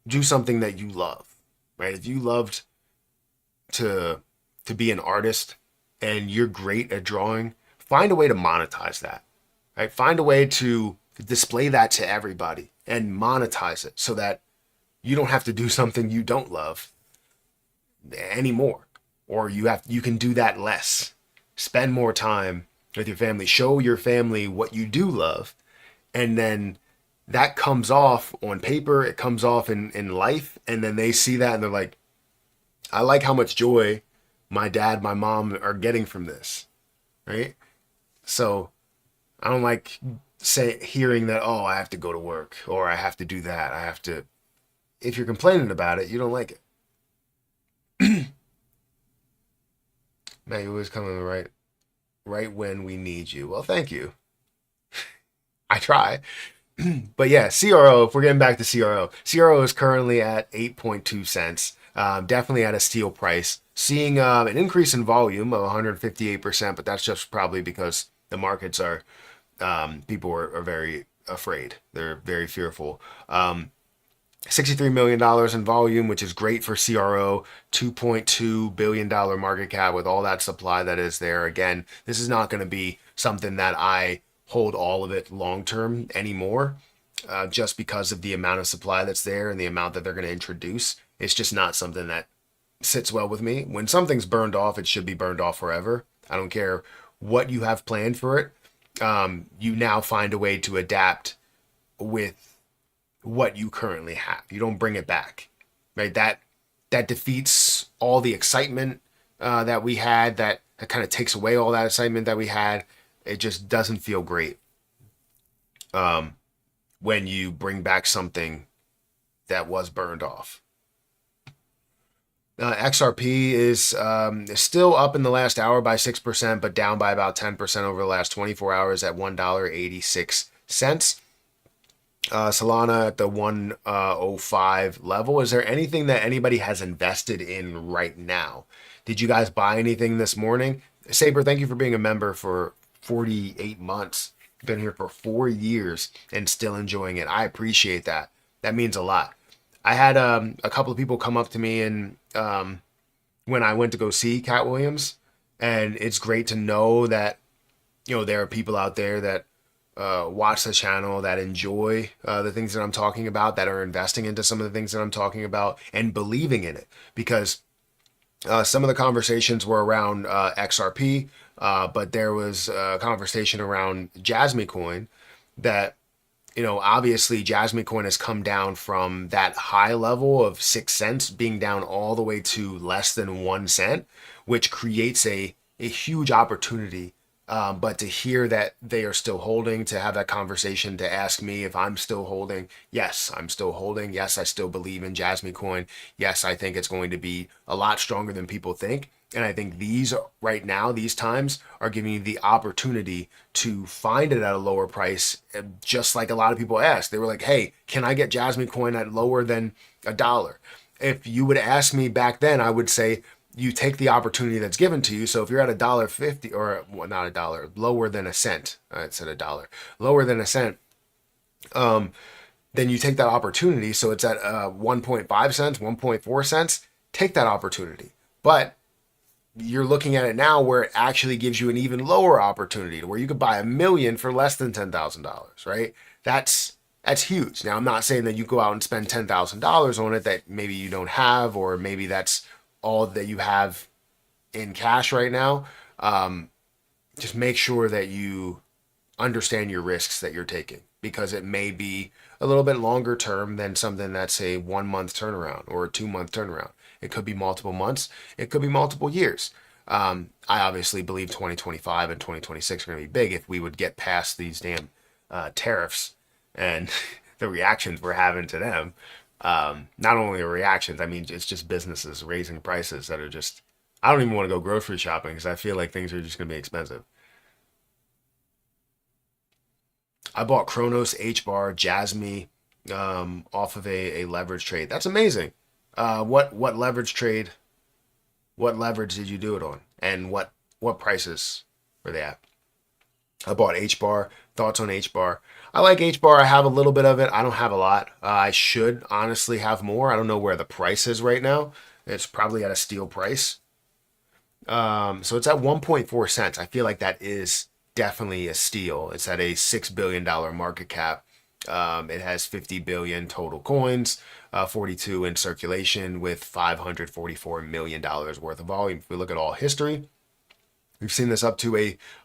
do something that you love, right? If you loved to be an artist and you're great at drawing, find a way to monetize that, right? Find a way to display that to everybody and monetize it, so that you don't have to do something you don't love anymore, or you can do that less. Spend more time with your family. Show your family what you do love, and then that comes off on paper. It comes off in life, and then they see that and they're like, I like how much joy my dad, my mom are getting from this, right? So I don't like hearing that, oh, I have to go to work, or I have to do that. I have to. If you're complaining about it, you don't like it. Man, you always come in the right when we need you. Well, thank you. I try. But yeah, CRO, if we're getting back to CRO is currently at 8.2 cents. Definitely at a steal price. Seeing an increase in volume of 158%, but that's just probably because the markets are, people are very afraid. They're very fearful. $63 million in volume, which is great for CRO, $2.2 billion market cap with all that supply that is there. Again, this is not going to be something that I hold all of it long term anymore, just because of the amount of supply that's there and the amount that they're going to introduce. It's just not something that sits well with me. When something's burned off, it should be burned off forever. I don't care what you have planned for it. You now find a way to adapt with what you currently have. You don't bring it back, right? That defeats all the excitement that we had. That kind of takes away all that excitement that we had. It just doesn't feel great when you bring back something that was burned off. XRP is still up in the last hour by 6%, but down by about 10% over the last 24 hours at $1.86. Solana at the 105 level. Is there anything that anybody has invested in right now? Did you guys buy anything this morning? Saber, thank you for being a member for 48 months. Been here for 4 years and still enjoying it. I appreciate that. That means a lot. I had a couple of people come up to me and when I went to go see Cat Williams, and it's great to know that there are people out there that watch the channel, that enjoy the things that I'm talking about, that are investing into some of the things that I'm talking about and believing in it. Because Some of the conversations were around XRP, but there was a conversation around Jasmy Coin that, obviously Jasmy Coin has come down from that high level of 6 cents, being down all the way to less than 1 cent, which creates a huge opportunity. But to hear that they are still holding, to have that conversation, to ask me if I'm still holding, yes, I'm still holding. Yes, I still believe in Jasmy Coin. Yes, I think it's going to be a lot stronger than people think. And I think these right now, these times are giving you the opportunity to find it at a lower price. Just like a lot of people asked, they were like, hey, can I get Jasmy Coin at lower than $1? If you would ask me back then, I would say you take the opportunity that's given to you. So if you're at $1.50, or well, not a dollar, lower than a cent, I said $1, lower than a cent, then you take that opportunity. So it's at 1.5 cents, 1.4 cents. Take that opportunity. But you're looking at it now where it actually gives you an even lower opportunity to where you could buy 1 million for less than $10,000, right? That's huge. Now, I'm not saying that you go out and spend $10,000 on it that maybe you don't have, or maybe that's all that you have in cash right now. Just make sure that you understand your risks that you're taking, because it may be a little bit longer term than something that's a 1 month turnaround or a 2 month turnaround. It could be multiple months. It could be multiple years. I obviously believe 2025 and 2026 are going to be big if we would get past these damn tariffs and the reactions we're having to them. Not only the reactions, I mean, it's just businesses raising prices that are just, I don't even want to go grocery shopping because I feel like things are just going to be expensive. I bought Kronos, H bar, Jasmy off of a leverage trade. That's amazing. What leverage trade? What leverage did you do it on? And what prices were they at? I bought H bar. Thoughts on H bar? I like H bar. I have a little bit of it. I don't have a lot. I should honestly have more. I don't know where the price is right now. It's probably at a steal price. So it's at 1.4 cents. I feel like that is definitely a steal. It's at a $6 billion market cap. It has 50 billion total coins, 42 in circulation, with $544 million worth of volume. If we look at all history, we've seen this up to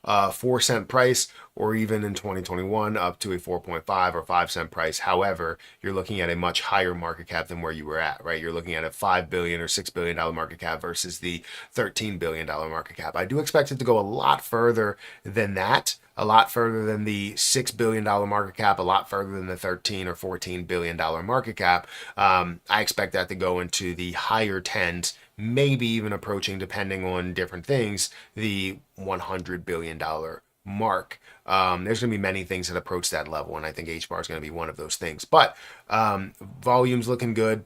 a 4 cent price, or even in 2021 up to a 4.5 or 5 cent price. However, you're looking at a much higher market cap than where you were at, right? You're looking at a $5 billion or $6 billion market cap versus the $13 billion market cap. I do expect it to go a lot further than that, a lot further than the $6 billion market cap, a lot further than the 13 or $14 billion market cap. I expect that to go into the higher tens, maybe even approaching, depending on different things, the $100 billion mark. There's going to be many things that approach that level, and I think H bar is going to be one of those things. But volume's looking good.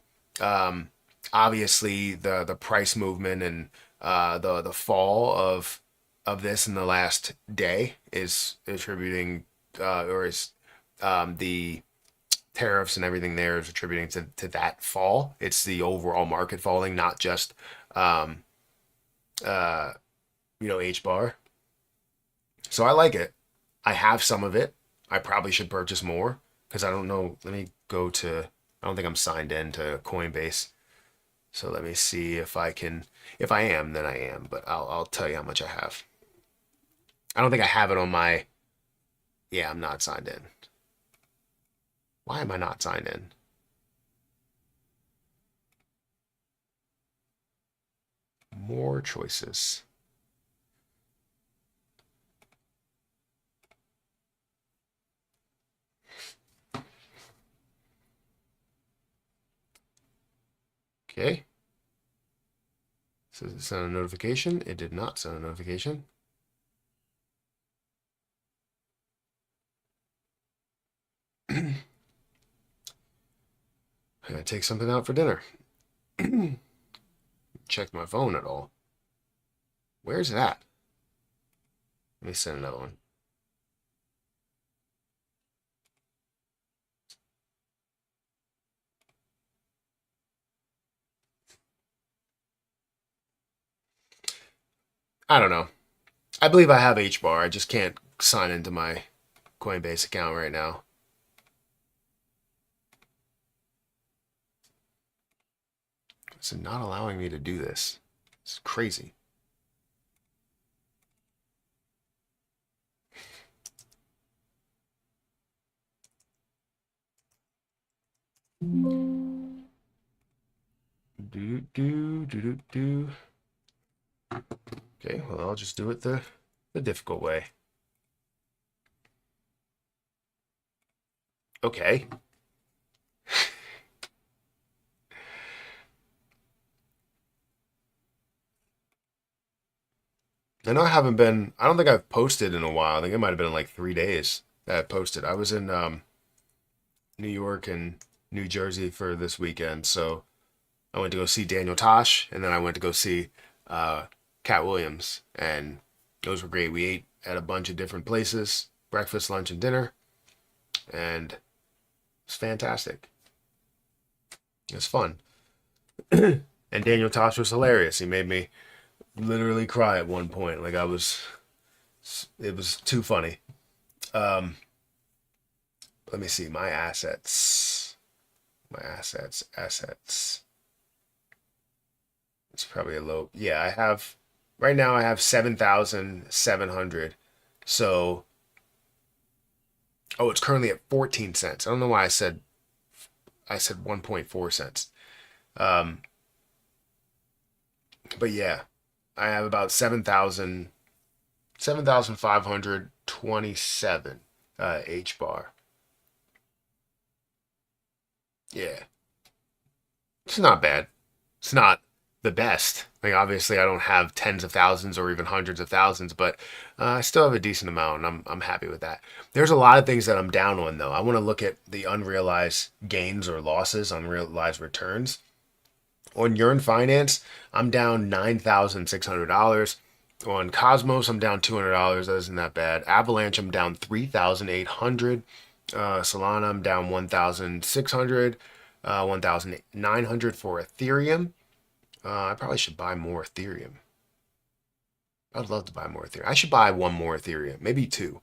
Obviously, the price movement and the fall of this in the last day is attributing, or is the tariffs and everything there is attributing to that fall. It's the overall market falling, not just um, H bar. So I like it. I have some of it. I probably should purchase more because I don't know. Let me go to. I don't think I'm signed in to Coinbase. So let me see if I can. If I am, then I am. But I'll tell you how much I have. I don't think I have it on my. Yeah, I'm not signed in. Why am I not signed in? More choices. Okay. So does it send a notification? It did not send a notification. I gotta take something out for dinner. Check my phone at all. Where's that? Let me send another one. I don't know. I believe I have H bar. I just can't sign into my Coinbase account right now. It's not allowing me to do this. It's crazy. Do do do do do. Okay, well I'll just do it the difficult way. Okay. I know I don't think I've posted in a while. I think it might have been like 3 days that I posted. I was in New York and New Jersey for this weekend, so I went to go see Daniel Tosh, and then I went to go see uh, Cat Williams, and those were great. We ate at a bunch of different places, breakfast, lunch, and dinner, and it was fantastic. It was fun. And Daniel Tosh was hilarious. He made me literally cry at one point. It was too funny. Um, Let me see my assets. Assets. It's probably a low. Yeah, right now I have 7,700. So, oh, it's currently at 14 cents. I don't know why I said 1.4 cents. Um, but yeah, I have about 7,527 H bar. Yeah, it's not bad. It's not the best. Like obviously, I don't have tens of thousands or even hundreds of thousands, but I still have a decent amount, and I'm happy with that. There's a lot of things that I'm down on though. I want to look at the unrealized gains or losses, unrealized returns. On Yearn Finance, I'm down $9,600. On Cosmos, I'm down $200. That isn't that bad. Avalanche, I'm down 3,800. Solana, I'm down 1,600. 1,900 for Ethereum. I probably should buy more Ethereum. I'd love to buy more Ethereum. I should buy one more Ethereum, maybe two.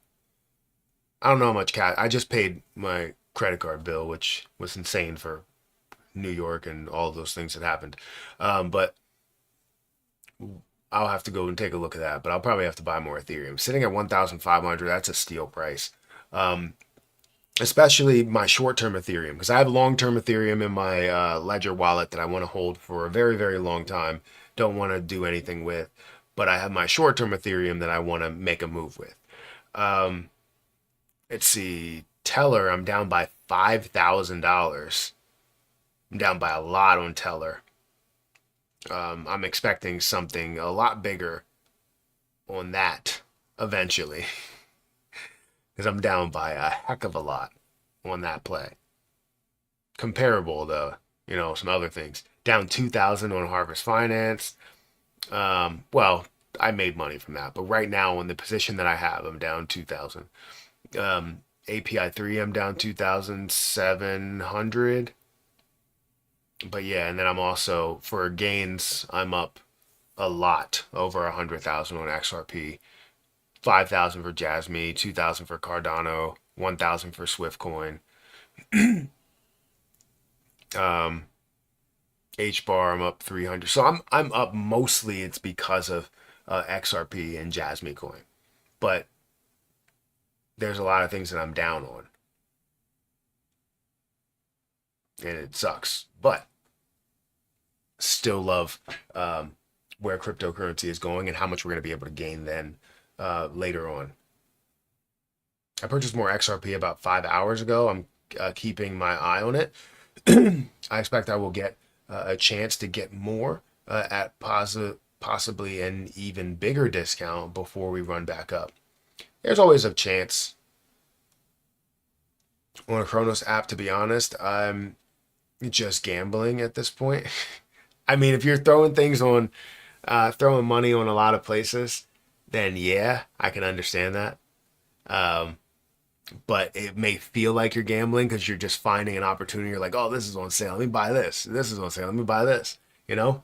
I don't know how much cash. I just paid my credit card bill, which was insane for New York and all of those things that happened. But I'll have to go and take a look at that. But I'll probably have to buy more Ethereum. Sitting at 1,500, that's a steal price. Um, Especially my short-term Ethereum, because I have long-term Ethereum in my Ledger wallet that I want to hold for a very, very long time. Don't want to do anything with, but I have my short-term Ethereum that I want to make a move with. Um, let's see, Teller, I'm down by $5,000. I'm down by a lot on Teller. I'm expecting something a lot bigger on that eventually, because I'm down by a heck of a lot on that play. Comparable though, some other things. Down 2,000 on Harvest Finance. Well, I made money from that, but right now in the position that I have, I'm down 2,000. API 3, I'm down 2,700. But yeah, and then I'm also for gains, I'm up a lot, over 100,000 on XRP, 5,000 for Jasmy, 2,000 for Cardano, 1,000 for Swiftcoin. Um, H bar, I'm up 300. So I'm up mostly. It's because of XRP and Jasmy coin, but there's a lot of things that I'm down on, and it sucks. But still love where cryptocurrency is going and how much we're going to be able to gain then later on. I purchased more XRP about 5 hours ago. I'm keeping my eye on it. I expect I will get a chance to get more at possibly an even bigger discount before we run back up. There's always a chance on a Chronos app, to be honest. I'm just gambling at this point. I mean, if you're throwing things on, throwing money on a lot of places, then yeah, I can understand that. Um, but it may feel like you're gambling because you're just finding an opportunity. You're like, oh, this is on sale. Let me buy this. This is on sale. Let me buy this. You know,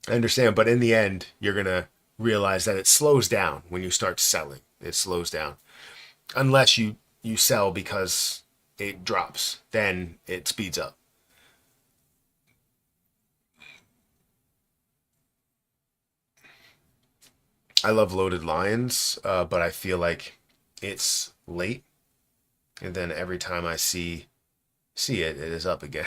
I understand. But in the end, you're going to realize that it slows down when you start selling. It slows down. Unless you sell because it drops, then it speeds up. I love loaded lions, but I feel like it's late, and then every time I see it, it is up again.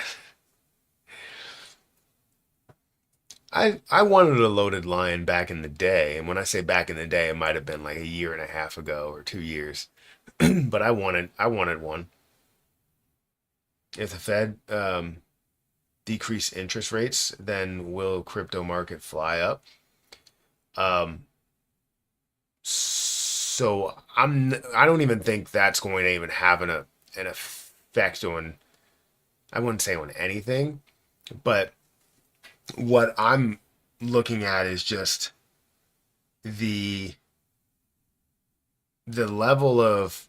I wanted a loaded lion back in the day, and when I say back in the day, it might have been like a year and a half ago or 2 years. But I wanted one. If the Fed decrease interest rates, then will crypto market fly up? Um, so I don't even think that's going to even have an effect on, I wouldn't say on anything, but what I'm looking at is just the the level of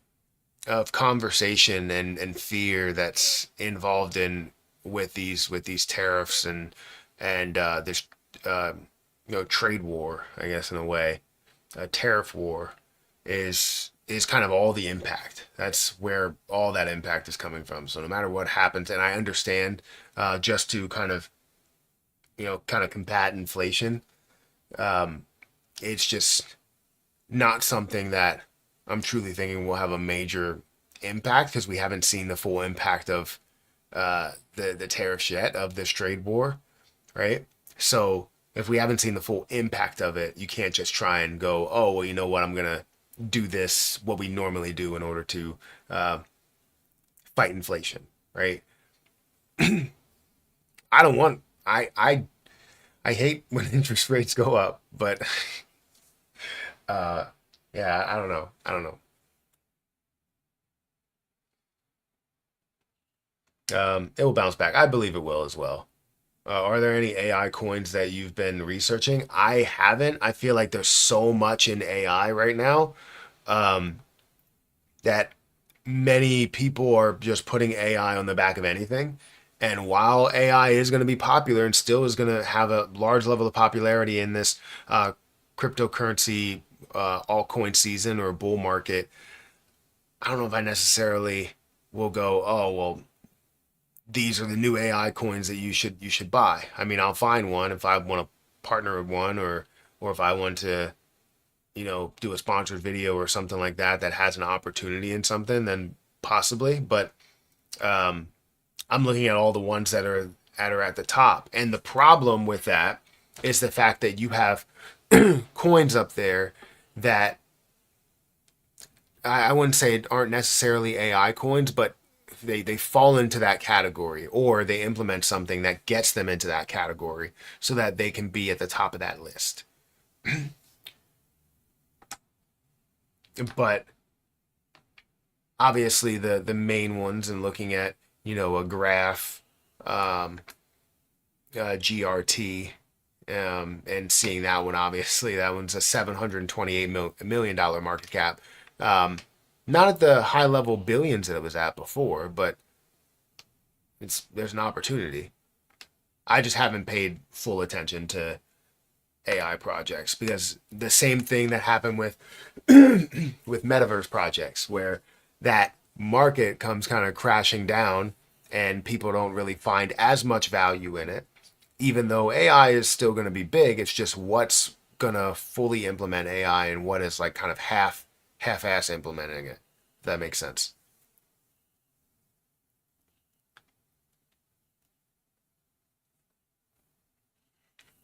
conversation and fear that's involved in with these tariffs and this uh, trade war, I guess, in a way, a tariff war is kind of all the impact. That's where all that impact is coming from. So no matter what happens, and I understand, just to kind of kind of combat inflation, um, it's just not something that I'm truly thinking will have a major impact because we haven't seen the full impact of the tariffs yet of this trade war, right? So if we haven't seen the full impact of it, you can't just try and go, oh well, you know what, I'm gonna do this what we normally do in order to uh, fight inflation, right? I don't want I hate when interest rates go up, but uh, yeah, I don't know. I don't know. It will bounce back. I believe it will as well. Are there any AI coins that you've been researching? I haven't. I feel like there's so much in AI right now, um, that many people are just putting AI on the back of anything. And while AI is going to be popular and still is going to have a large level of popularity in this cryptocurrency altcoin season or bull market, I don't know if I necessarily will go, oh well, these are the new AI coins that you should buy. I mean, I'll find one if I want to partner with one, or if I want to, do a sponsored video or something like that that has an opportunity in something, then possibly. But um, I'm looking at all the ones that are at the top, and the problem with that is the fact that you have coins up there that I wouldn't say aren't necessarily AI coins, but they fall into that category, or they implement something that gets them into that category so that they can be at the top of that list. But obviously the main ones, and looking at a graph, um, GRT, and seeing that one, obviously that one's a $728 million market cap. Um, Not at the high level billions that it was at before, but there's an opportunity. I just haven't paid full attention to AI projects because the same thing that happened with with metaverse projects, where that market comes kind of crashing down and people don't really find as much value in it, even though AI is still going to be big. It's just what's going to fully implement AI and what is like kind of half-ass implementing it. If that makes sense.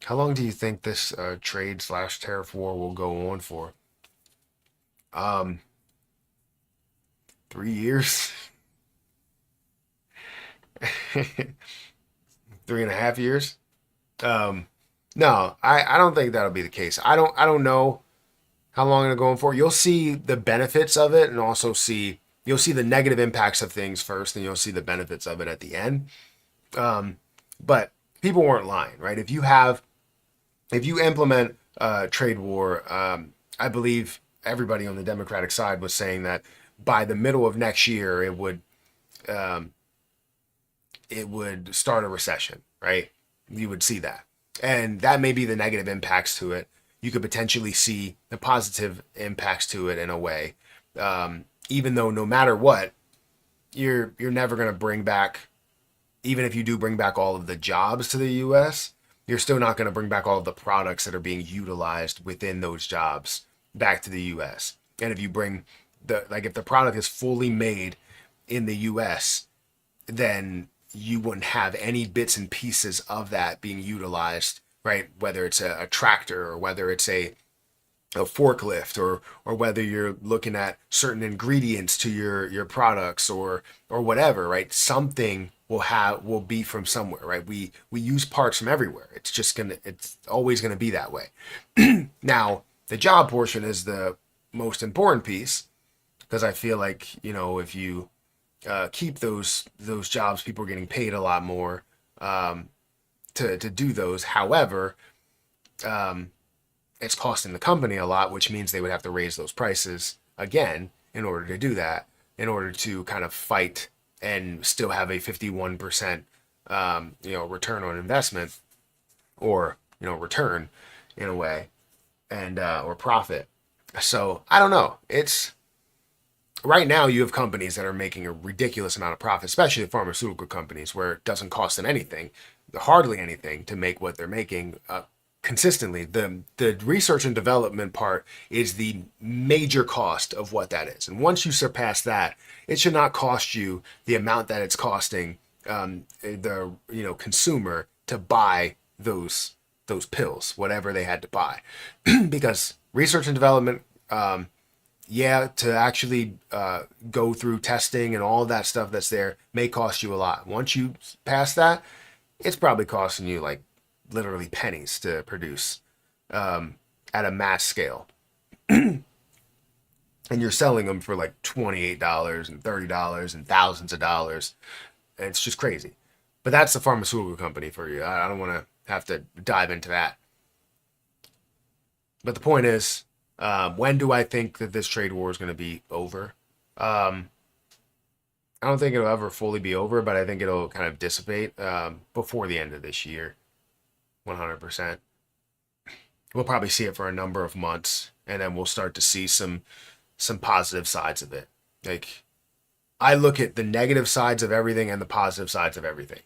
How long do you think this trade slash tariff war will go on for? Um, 3 years, 3.5 years. Um, no, I don't think that'll be the case. I don't know how long it'll go on for. You'll see the benefits of it, and also you'll see the negative impacts of things first, and you'll see the benefits of it at the end. Um, but people weren't lying, right? If you implement trade war, I believe everybody on the Democratic side was saying that by the middle of next year um, it would start a recession, right? You would see that, and that may be the negative impacts to it. You could potentially see the positive impacts to it in a way, even though no matter what, you're never going to bring back, even if you do bring back all of the jobs to the U.S., you're still not going to bring back all of the products that are being utilized within those jobs back to the US. And if you bring if the product is fully made in the US, then you wouldn't have any bits and pieces of that being utilized, right? Whether it's a tractor, or whether it's a forklift, or whether you're looking at certain ingredients to your products, or whatever, right? Something will be from somewhere, right? We use parts from everywhere. It's always gonna be that way. Now, the job portion is the most important piece, because I feel like, if you keep those jobs, people are getting paid a lot more to do those. However, it's costing the company a lot, which means they would have to raise those prices again in order to do that, in order to kind of fight and still have a 51% return on investment, or return in a way, and or profit. So I don't know. It's right now you have companies that are making a ridiculous amount of profit, especially the pharmaceutical companies, where it doesn't cost them anything, hardly anything, to make what they're making consistently. The research and development part is the major cost of what that is. And once you surpass that, it should not cost you the amount that it's costing the consumer to buy those pills, whatever they had to buy. Because research and development, to actually go through testing and all of that stuff that's there, may cost you a lot. Once you pass that, it's probably costing you like literally pennies to produce at a mass scale. And you're selling them for like $28 and $30 and thousands of dollars. And it's just crazy. But that's the pharmaceutical company for you. I don't want to have to dive into that. But the point is, when do I think that this trade war is going to be over? I don't think it'll ever fully be over, but I think it'll kind of dissipate before the end of this year. 100%. We'll probably see it for a number of months, and then we'll start to see some positive sides of it. Like, I look at the negative sides of everything and the positive sides of everything.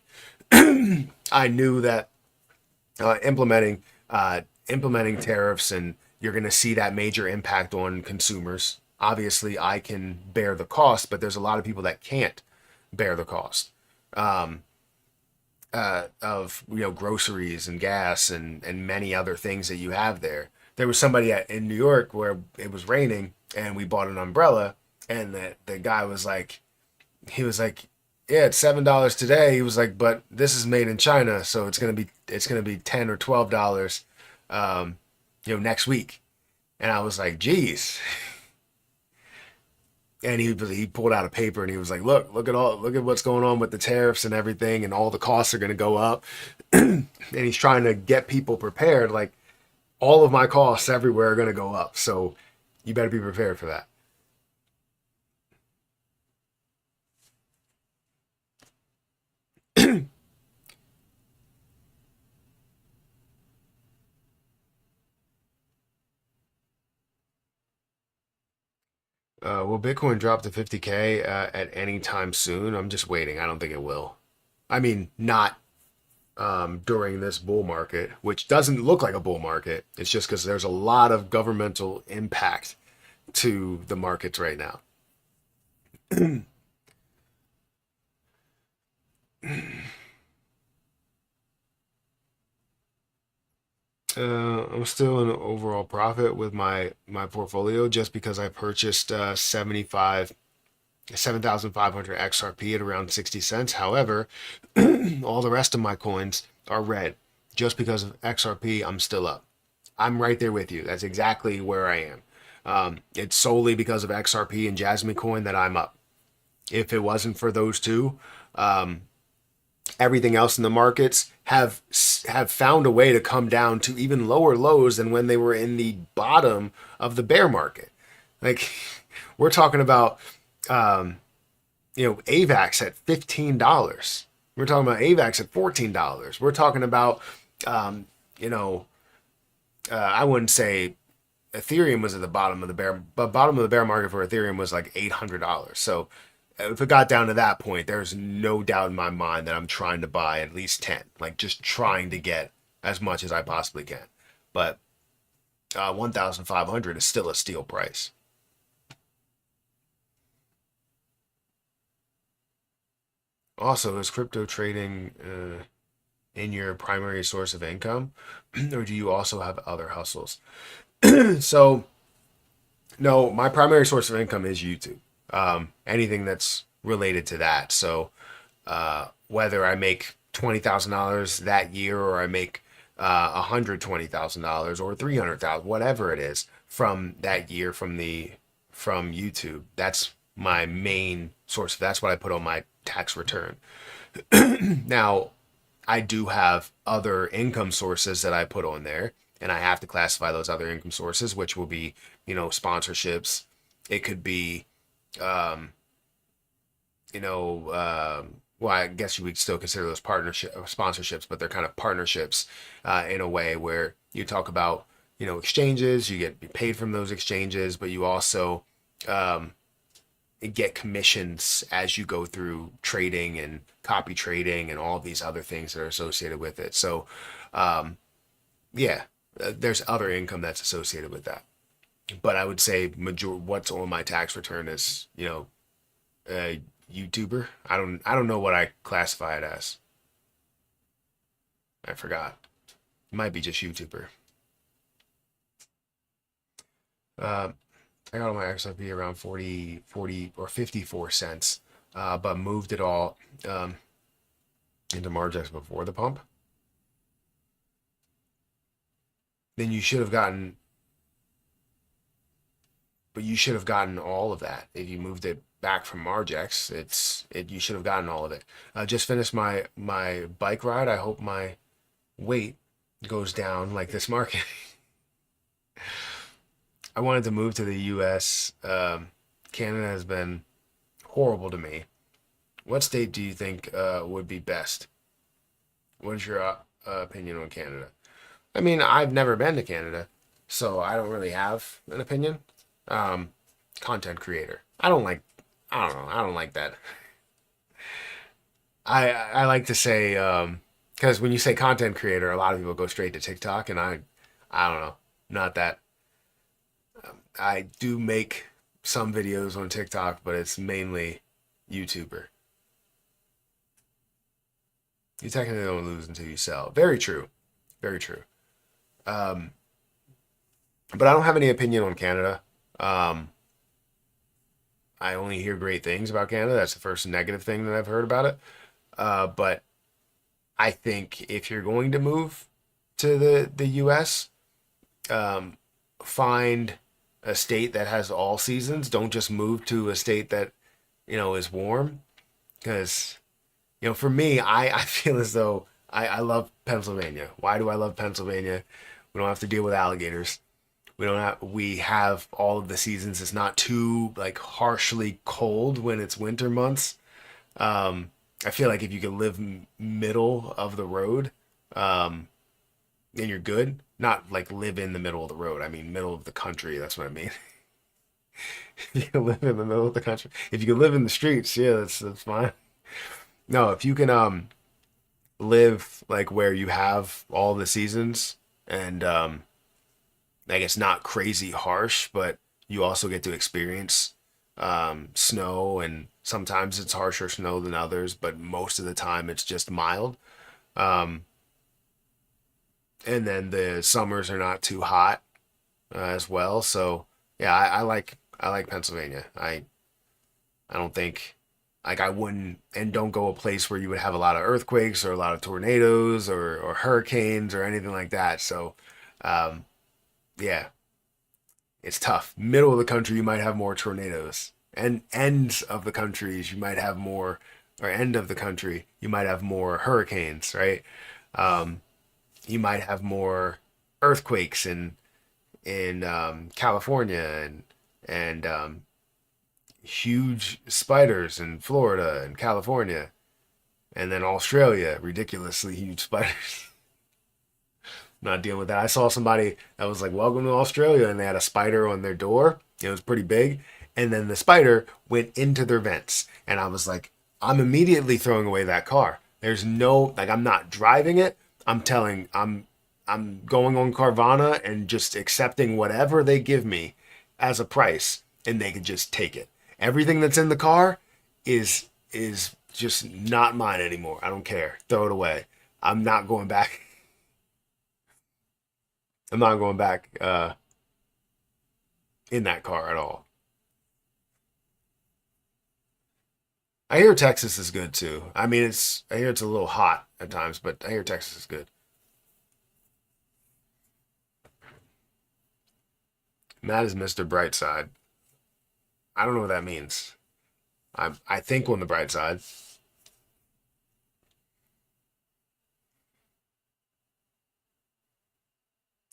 I knew that implementing tariffs, and you're going to see that major impact on consumers. Obviously, I can bear the cost, but there's a lot of people that can't bear the cost of groceries and gas and many other things that you have there. There was somebody in New York where it was raining, and we bought an umbrella, and the guy was like, yeah, it's $7 today. He was like, but this is made in China, so it's gonna be $10 or $12 next week. And I was like, geez. And he pulled out a paper, and he was like, look at what's going on with the tariffs and everything, and all the costs are gonna go up. And he's trying to get people prepared, like, all of my costs everywhere are gonna go up, so you better be prepared for that. Will Bitcoin drop to 50K at any time soon? I'm just waiting. I don't think it will. I mean, not during this bull market, which doesn't look like a bull market. It's just because there's a lot of governmental impact to the markets right now. I'm still in overall profit with my portfolio, just because I purchased 7,500 XRP at around 60 cents. However, all the rest of my coins are red. Just because of XRP, I'm still up. I'm right there with you. That's exactly where I am. It's solely because of XRP and Jasmy coin that I'm up. If it wasn't for those two, everything else in the markets have found a way to come down to even lower lows than when they were in the bottom of the bear market. Like, we're talking about AVAX at $15. We're talking about AVAX at $14. We're talking about I wouldn't say Ethereum was at the bottom of the bear market for Ethereum was like $800. So if it got down to that point, there's no doubt in my mind that I'm trying to buy at least 10, like just trying to get as much as I possibly can. But 1,500 is still a steal price. Also, is crypto trading in your primary source of income, or do you also have other hustles? So, no, my primary source of income is YouTube. Anything that's related to that. So, whether I make $20,000 that year or I make $120,000 or 300,000, whatever it is from that year from YouTube, that's my main source. That's what I put on my tax return. Now, I do have other income sources that I put on there, and I have to classify those other income sources, which will be, sponsorships. It could be, um, well, I guess you would still consider those partnership sponsorships, but they're kind of partnerships in a way where you talk about, exchanges, you get paid from those exchanges, but you also um, get commissions as you go through trading and copy trading and all these other things that are associated with it. So, yeah, there's other income that's associated with that. But I would say what's on my tax return is, a YouTuber. I don't know what I classify it as. I forgot. It might be just YouTuber. Uh, I got on my XRP around 40 or 54 cents, but moved it all into Margex before the pump. Then you should have gotten, but you should have gotten all of that if you moved it back from Margex. You should have gotten all of it. Just finished my bike ride. I hope my weight goes down like this market. I wanted to move to the U.S. Canada has been horrible to me. What state do you think would be best? What is your opinion on Canada? I mean, I've never been to Canada, so I don't really have an opinion. Um, Content creator. I don't know. I don't like that. I like to say, because when you say content creator, a lot of people go straight to TikTok, and I don't know, not that. I do make some videos on TikTok, but it's mainly YouTuber. You technically don't lose until you sell. Very true. Very true. Um, but I don't have any opinion on Canada. Um, I only hear great things about Canada. That's the first negative thing that I've heard about it. But I think if you're going to move to the U.S., um, find a state that has all seasons. Don't just move to a state that is warm, because for me, I feel as though I love Pennsylvania. Why do I love Pennsylvania? We don't have to deal with alligators. We have all of the seasons. It's not too like harshly cold when it's winter months. I feel like if you can live middle of the road, then you're good. Not like live in the middle of the road. I mean middle of the country. That's what I mean. You can live in the middle of the country. If you can live in the streets, yeah, that's fine. No, if you can live like where you have all the seasons and I guess not crazy harsh, but you also get to experience snow, and sometimes it's harsher snow than others, but most of the time it's just mild. Um, and then the summers are not too hot as well. So yeah, I like Pennsylvania. I don't think like I wouldn't, and don't go a place where you would have a lot of earthquakes or a lot of tornadoes or hurricanes or anything like that. So um, yeah, it's tough. Middle of the country, you might have more tornadoes, and ends of the countries, you might have more, or end of the country, you might have more hurricanes, right? Um, you might have more earthquakes in California and huge spiders in Florida and California, and then Australia, ridiculously huge spiders. Not dealing with that. I saw somebody that was like, "Welcome to Australia," and they had a spider on their door. It was pretty big, and then the spider went into their vents, and I was like, "I'm immediately throwing away that car." There's no like, I'm not driving it. I'm going on Carvana and just accepting whatever they give me as a price, and they can just take it. Everything that's in the car is just not mine anymore. I don't care. Throw it away. I'm not going back. I'm not going back in that car at all. I hear Texas is good too. I mean, I hear it's a little hot at times, but I hear Texas is good. Matt is Mr. Brightside. I don't know what that means. I think on the bright side.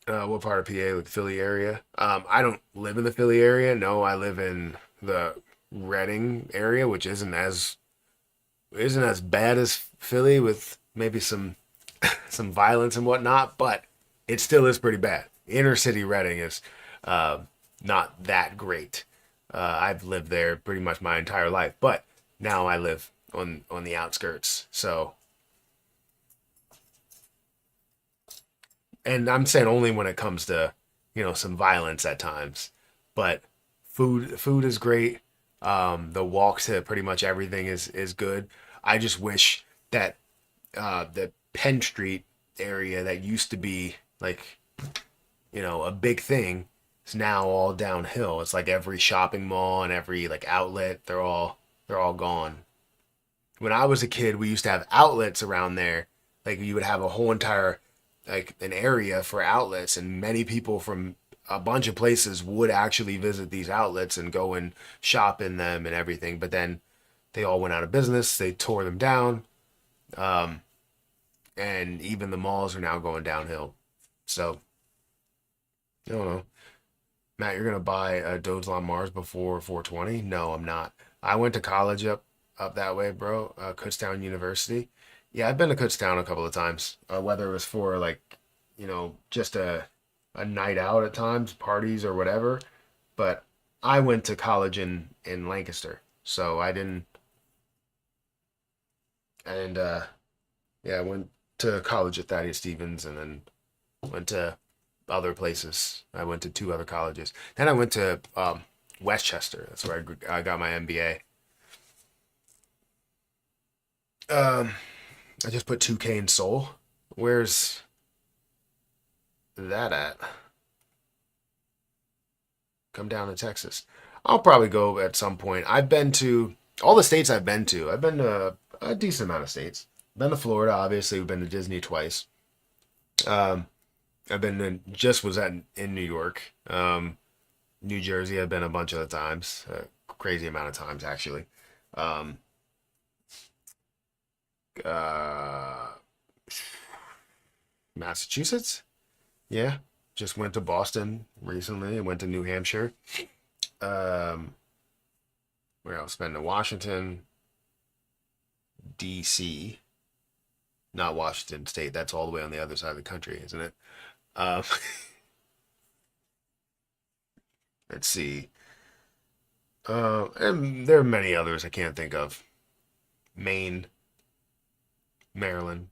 What part of PA? Like Philly area? I don't live in the Philly area. No, I live in the Reading area, which isn't as bad as Philly, with maybe some violence and whatnot, but it still is pretty bad. Inner city Reading is uh, not that great. I've lived there pretty much my entire life, but now I live on the outskirts. So, and I'm saying only when it comes to some violence at times, but food is great. The walk to pretty much everything is good. I just wish that the Penn Street area that used to be like a big thing is now all downhill. It's like every shopping mall and every like outlet, they're all gone. When I was a kid, we used to have outlets around there. Like you would have a whole entire like an area for outlets, and many people from a bunch of places would actually visit these outlets and go and shop in them and everything. But then they all went out of business. They tore them down, um, and even the malls are now going downhill. So I don't know. Matt, you're gonna buy a Doge on Mars before 420? No, I'm not. I went to college up that way, bro. Kutztown University. Yeah, I've been to Kutztown a couple of times. Whether it was for like, just a night out at times, parties or whatever. But I went to college in Lancaster, so I didn't. And yeah, I went to college at Thaddeus Stevens, and then went to other places. I went to two other colleges. Then I went to Westchester. That's where I got my MBA. Um, I just put 2K in Seoul. Where's that at? Come down to Texas. I'll probably go at some point. I've been to all the states I've been to. I've been to a decent amount of states. Been to Florida, obviously. We've been to Disney twice. Um, I've been in, just was at in New York. New Jersey, I've been a bunch of the times. Crazy amount of times, actually. Um, uh, Massachusetts? Yeah. Just went to Boston recently. I went to New Hampshire. Um, where else? Been to Washington, D.C. Not Washington State. That's all the way on the other side of the country, isn't it? Uh, let's see. And there are many others I can't think of. Maine, Maryland,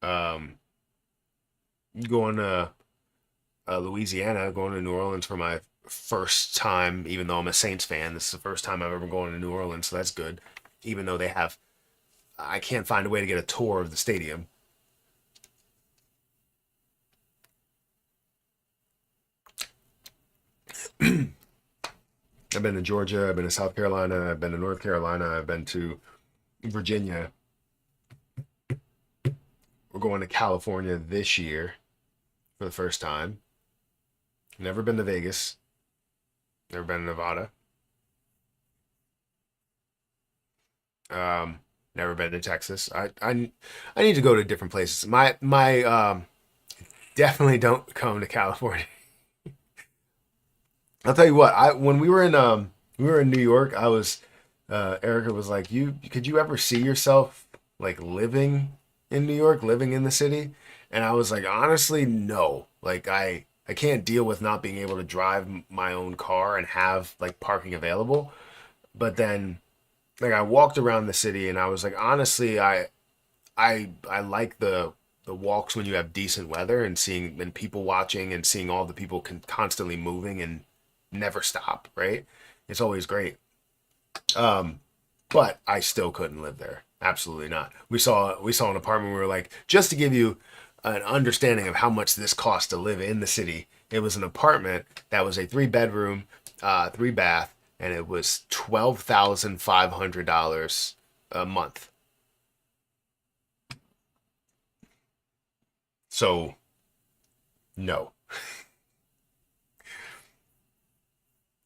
um, going to Louisiana, going to New Orleans for my first time. Even though I'm a Saints fan, this is the first time I've ever gone to New Orleans, so that's good. Even though I can't find a way to get a tour of the stadium. I've been to Georgia, I've been to South Carolina, I've been to North Carolina, I've been to Virginia. We're going to California this year for the first time. Never been to Vegas. Never been to Nevada. Um, Never been to Texas. I need to go to different places. My definitely don't come to California. I'll tell you what. I when we were in New York. I was Erica was like, "You could you ever see yourself like living in New York, living in the city?" And I was like, honestly, no. Like I can't deal with not being able to drive my own car and have like parking available. But then like I walked around the city and I was like, honestly, I like the walks when you have decent weather and seeing and people watching and seeing all the people constantly moving and never stop, right? It's always great. Um, but I still couldn't live there. Absolutely not. We saw an apartment. We were like, just to give you an understanding of how much this costs to live in the city. It was an apartment that was a 3 bedroom, 3 bath, and it was $12,500 a month. So no.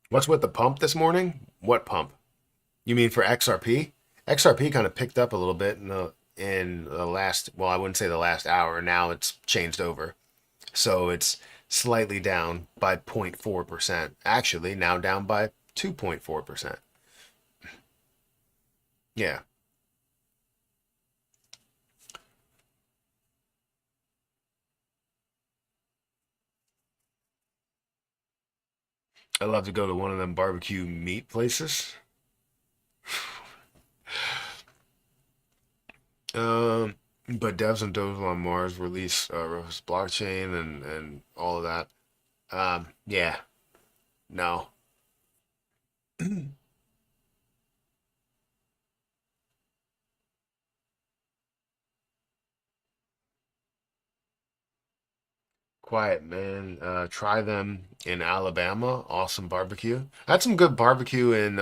What's with the pump this morning? What pump? You mean for XRP? XRP kind of picked up a little bit in the last, well, I wouldn't say the last hour. Now it's changed over. So it's slightly down by 0.4%. Actually, now down by 2.4%. Yeah. I love to go to one of them barbecue meat places. But devs and devs on Mars release blockchain and all of that. Yeah, no. Quiet man. Try them in Alabama. Awesome barbecue. I had some good barbecue in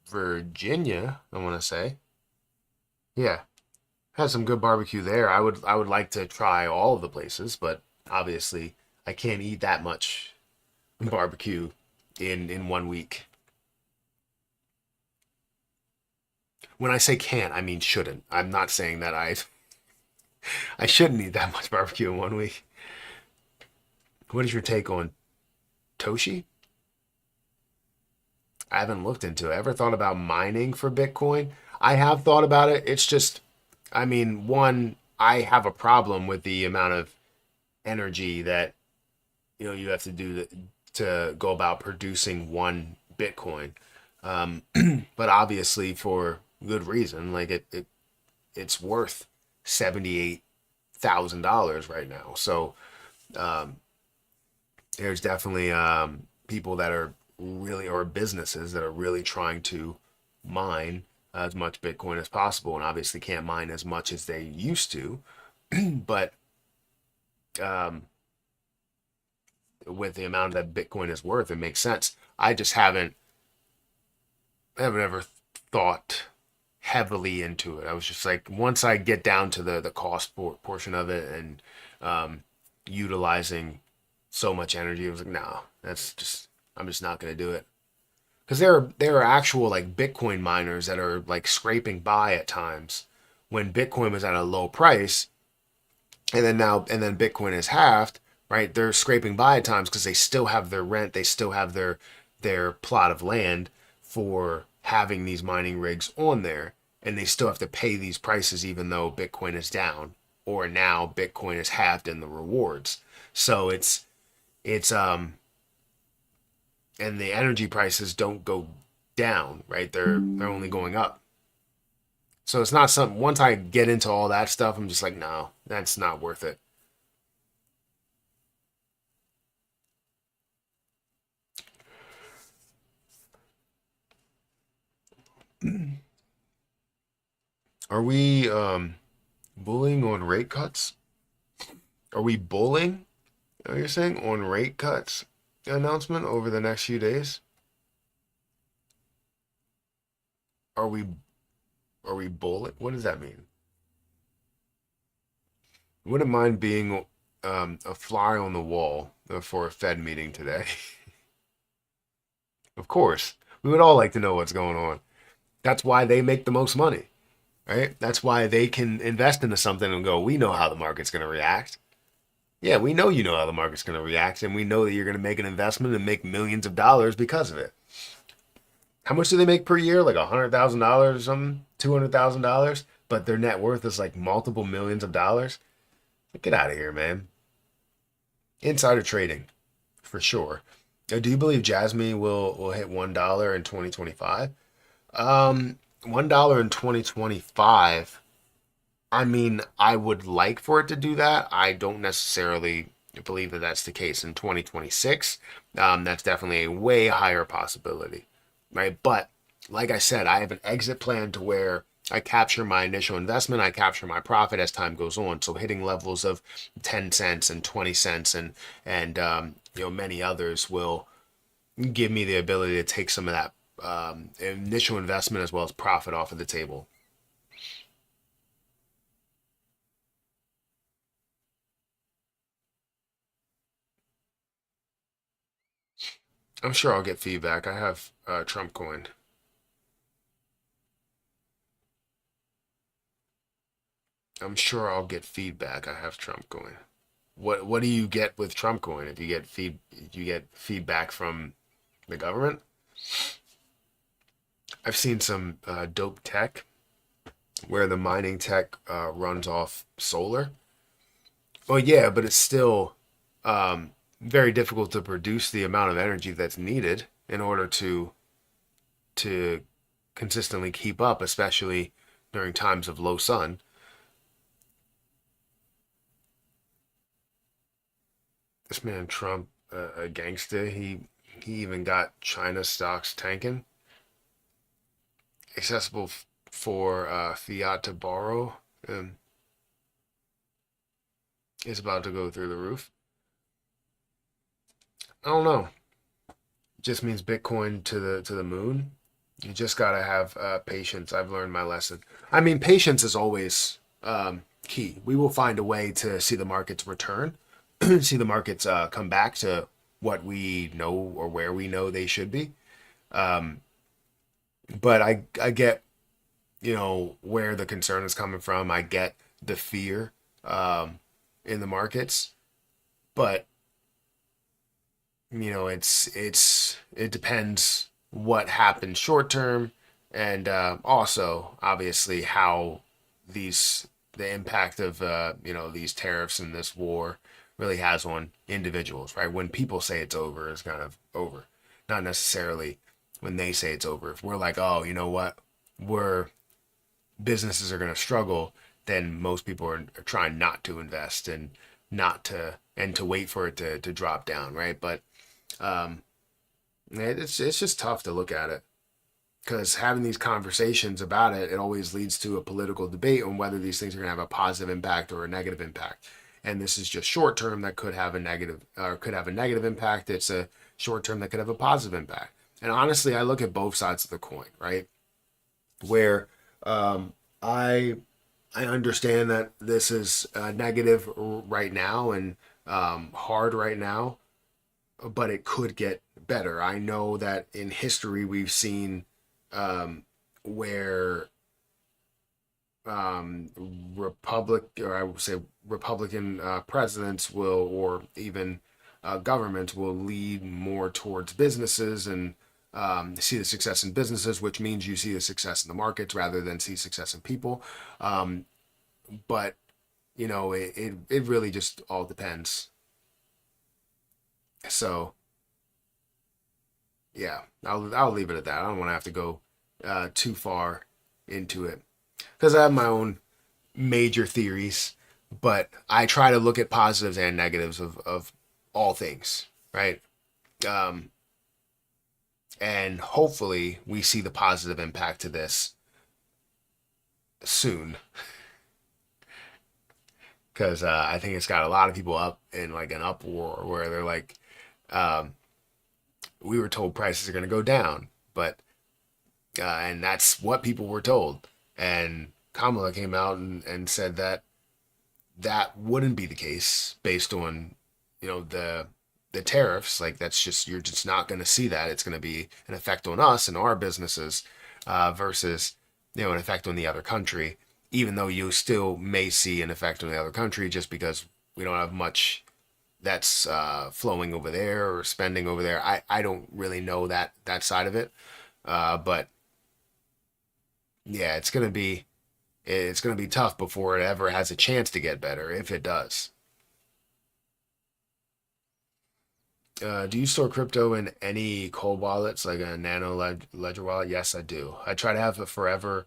Virginia, I want to say. Yeah, had some good barbecue there. I would like to try all of the places, but obviously I can't eat that much barbecue in 1 week. When I say can't, I mean shouldn't. I'm not saying that I shouldn't eat that much barbecue in 1 week. What is your take on Toshi? I haven't looked into it. Ever thought about mining for Bitcoin? I have thought about it. It's just, I mean, one, I have a problem with the amount of energy that you have to do to go about producing one Bitcoin. But obviously for good reason. Like it's worth $78,000 right now. So um, there's definitely people that are really, or businesses that are really trying to mine as much Bitcoin as possible, and obviously can't mine as much as they used to. But um, with the amount that Bitcoin is worth, it makes sense. I just haven't ever thought heavily into it. I was just like, once I get down to the cost portion of it and um, utilizing so much energy, I was like, no, that's just I'm just not gonna do it. Because there are actual like Bitcoin miners that are like scraping by at times when Bitcoin was at a low price, and then Bitcoin is halved, right? They're scraping by at times because they still have their rent, they still have their plot of land for having these mining rigs on there, and they still have to pay these prices even though Bitcoin is down, or now Bitcoin is halved in the rewards. So it's and the energy prices don't go down, right? They're only going up. So it's not something. Once I get into all that stuff, I'm just like, no, that's not worth it. Are we bullying on rate cuts? Are we bullying? Are you saying on rate cuts announcement over the next few days? Are we bullying? What does that mean? Wouldn't mind being a fly on the wall for a Fed meeting today. Of course, we would all like to know what's going on. That's why they make the most money, right? That's why they can invest into something and go, we know how the market's going to react. Yeah, we know you know how the market's going to react, and we know that you're going to make an investment and make millions of dollars because of it. How much do they make per year? Like $100,000 or something, $200,000, but their net worth is like multiple millions of dollars. Get out of here, man. Insider trading, for sure. Do you believe Jasmy will hit $1 in 2025? $1 in 2025. I mean, I would like for it to do that. I don't necessarily believe that that's the case in 2026. That's definitely a way higher possibility, right? But like I said, I have an exit plan to where I capture my initial investment, I capture my profit as time goes on. So hitting levels of 10 cents and 20 cents and many others will give me the ability to take some of that initial investment as well as profit off of the table. I'm sure I'll get feedback. I have Trump coin. I'm sure I'll get feedback. I have Trump coin. What do you get with Trump coin? If you get feedback from the government. I've seen some dope tech where the mining tech runs off solar. Well, yeah, but it's still very difficult to produce the amount of energy that's needed in order to consistently keep up, especially during times of low sun. This man Trump, a gangster, he even got China stocks tanking, accessible for fiat to borrow, and is about to go through the roof. I don't know. It just means Bitcoin to the moon. You just gotta have patience. I've learned my lesson. I mean, patience is always key. We will find a way to see the markets return, see the markets come back to what we know or where we know they should be. Um, but I get where the concern is coming from. I get the fear in the markets, but it depends what happens short term, and also obviously how the impact of these tariffs and this war really has on individuals, right? When people say it's over, it's kind of over, not necessarily when they say it's over. If we're like, oh, you know what, we're businesses are going to struggle, then most people are trying not to invest and not to and to wait for it to drop down, right? But um, it's just tough to look at it because having these conversations about it, it always leads to a political debate on whether these things are going to have a positive impact or a negative impact. And this is just short term that could have a negative or could have a negative impact. It's a short term that could have a positive impact. And honestly, I look at both sides of the coin, right? Where um, I I understand that this is negative right now and hard right now, but it could get better. I know that in history we've seen where um, republic or I would say Republican presidents will or even governments will lead more towards businesses and see the success in businesses, which means you see the success in the markets rather than see success in people. Um, but it really just all depends. So yeah, I'll leave it at that. I don't want to have to go too far into it because I have my own major theories, but I try to look at positives and negatives of all things, right? Um, and hopefully we see the positive impact to this soon because I think it's got a lot of people up in like an uproar where they're like, um, we were told prices are going to go down, but and that's what people were told. And Kamala came out and said that that wouldn't be the case based on the tariffs. Like that's just you're just not going to see that. It's going to be an effect on us and our businesses versus an effect on the other country. Even though you still may see an effect on the other country, just because we don't have much that's flowing over there or spending over there. I don't really know that side of it, but yeah, it's gonna be tough before it ever has a chance to get better if it does. Do you store crypto in any cold wallets like a ledger wallet? Yes, I do. I try to have a forever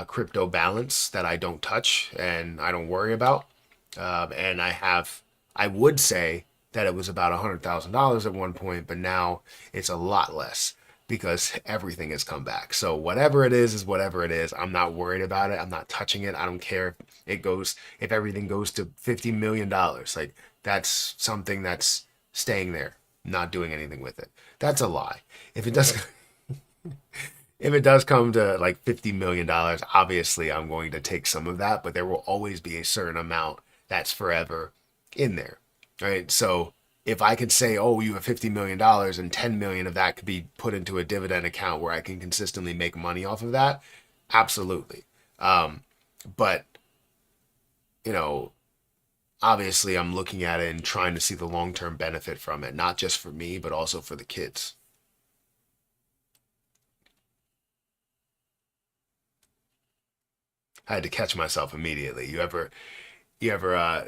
crypto balance that I don't touch and I don't worry about. And I would say that it was about $100,000 at one point, but now it's a lot less because everything has come back. So whatever it is whatever it is. I'm not worried about it. I'm not touching it. I don't care if everything goes to $50 million. Like that's something that's staying there, not doing anything with it. That's a lie. If it does, if it does come to like $50 million, obviously I'm going to take some of that, but there will always be a certain amount that's forever in there, right? So if I could say, oh, you have $50 million and 10 million of that could be put into a dividend account where I can consistently make money off of that, absolutely. But you know, obviously I'm looking at it and trying to see the long-term benefit from it, not just for me, but also for the kids. I had to catch myself immediately. You ever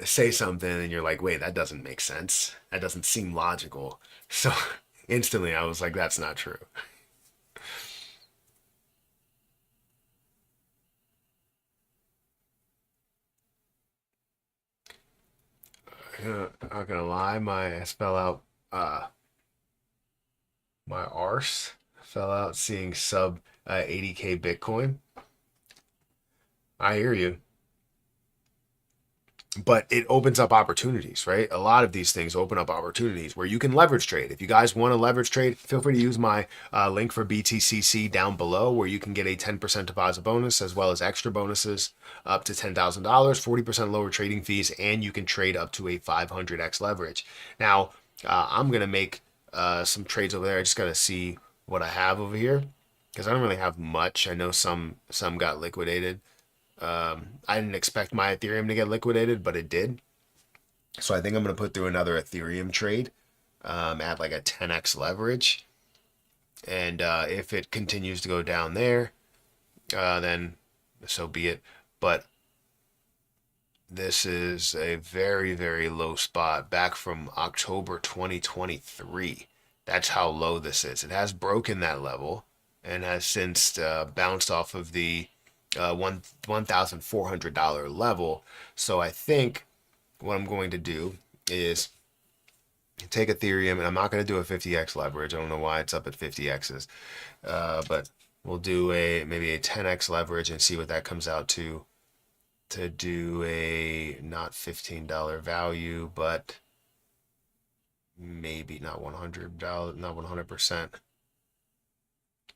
say something and you're like, wait, that doesn't make sense. That doesn't seem logical. So instantly I was like, that's not true. Not gonna lie, my I spell out my arse fell out seeing sub 80K Bitcoin. I hear you. But it opens up opportunities, right? A lot of these things open up opportunities where you can leverage trade. If you guys want to leverage trade, feel free to use my link for BTCC down below, where you can get a 10% deposit bonus as well as extra bonuses up to $10,000, 40% lower trading fees, and you can trade up to a 500x leverage. Now, I'm going to make some trades over there. I just got to see what I have over here because I don't really have much. I know some got liquidated. I didn't expect my Ethereum to get liquidated, but it did. So I think I'm going to put through another Ethereum trade at like a 10x leverage. And if it continues to go down there, then so be it. But this is a very, very low spot back from October 2023. That's how low this is. It has broken that level and has since bounced off of the $1,400 level. So I think what I'm going to do is take Ethereum, and I'm not going to do a 50x leverage. I don't know why it's up at 50x's, but we'll do maybe a 10x leverage and see what that comes out to do a not $15 value, but maybe not $100, not 100%.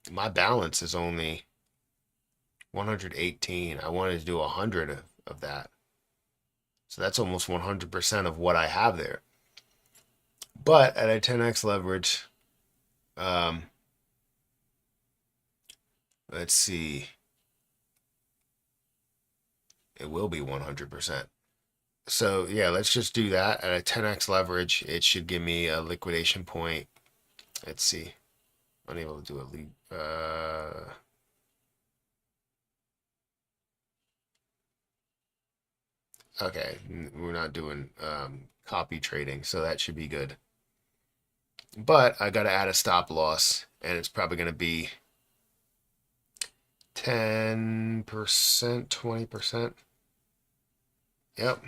My balance is only 118. I wanted to do 100 of that. So that's almost 100% of what I have there. But at a 10x leverage, let's see, it will be 100%. So yeah, let's just do that. At a 10x leverage, it should give me a liquidation point. Let's see. Unable to do a lead. Okay, we're not doing copy trading, so that should be good. But I got to add a stop loss, and it's probably going to be 10%, 20%. Yep.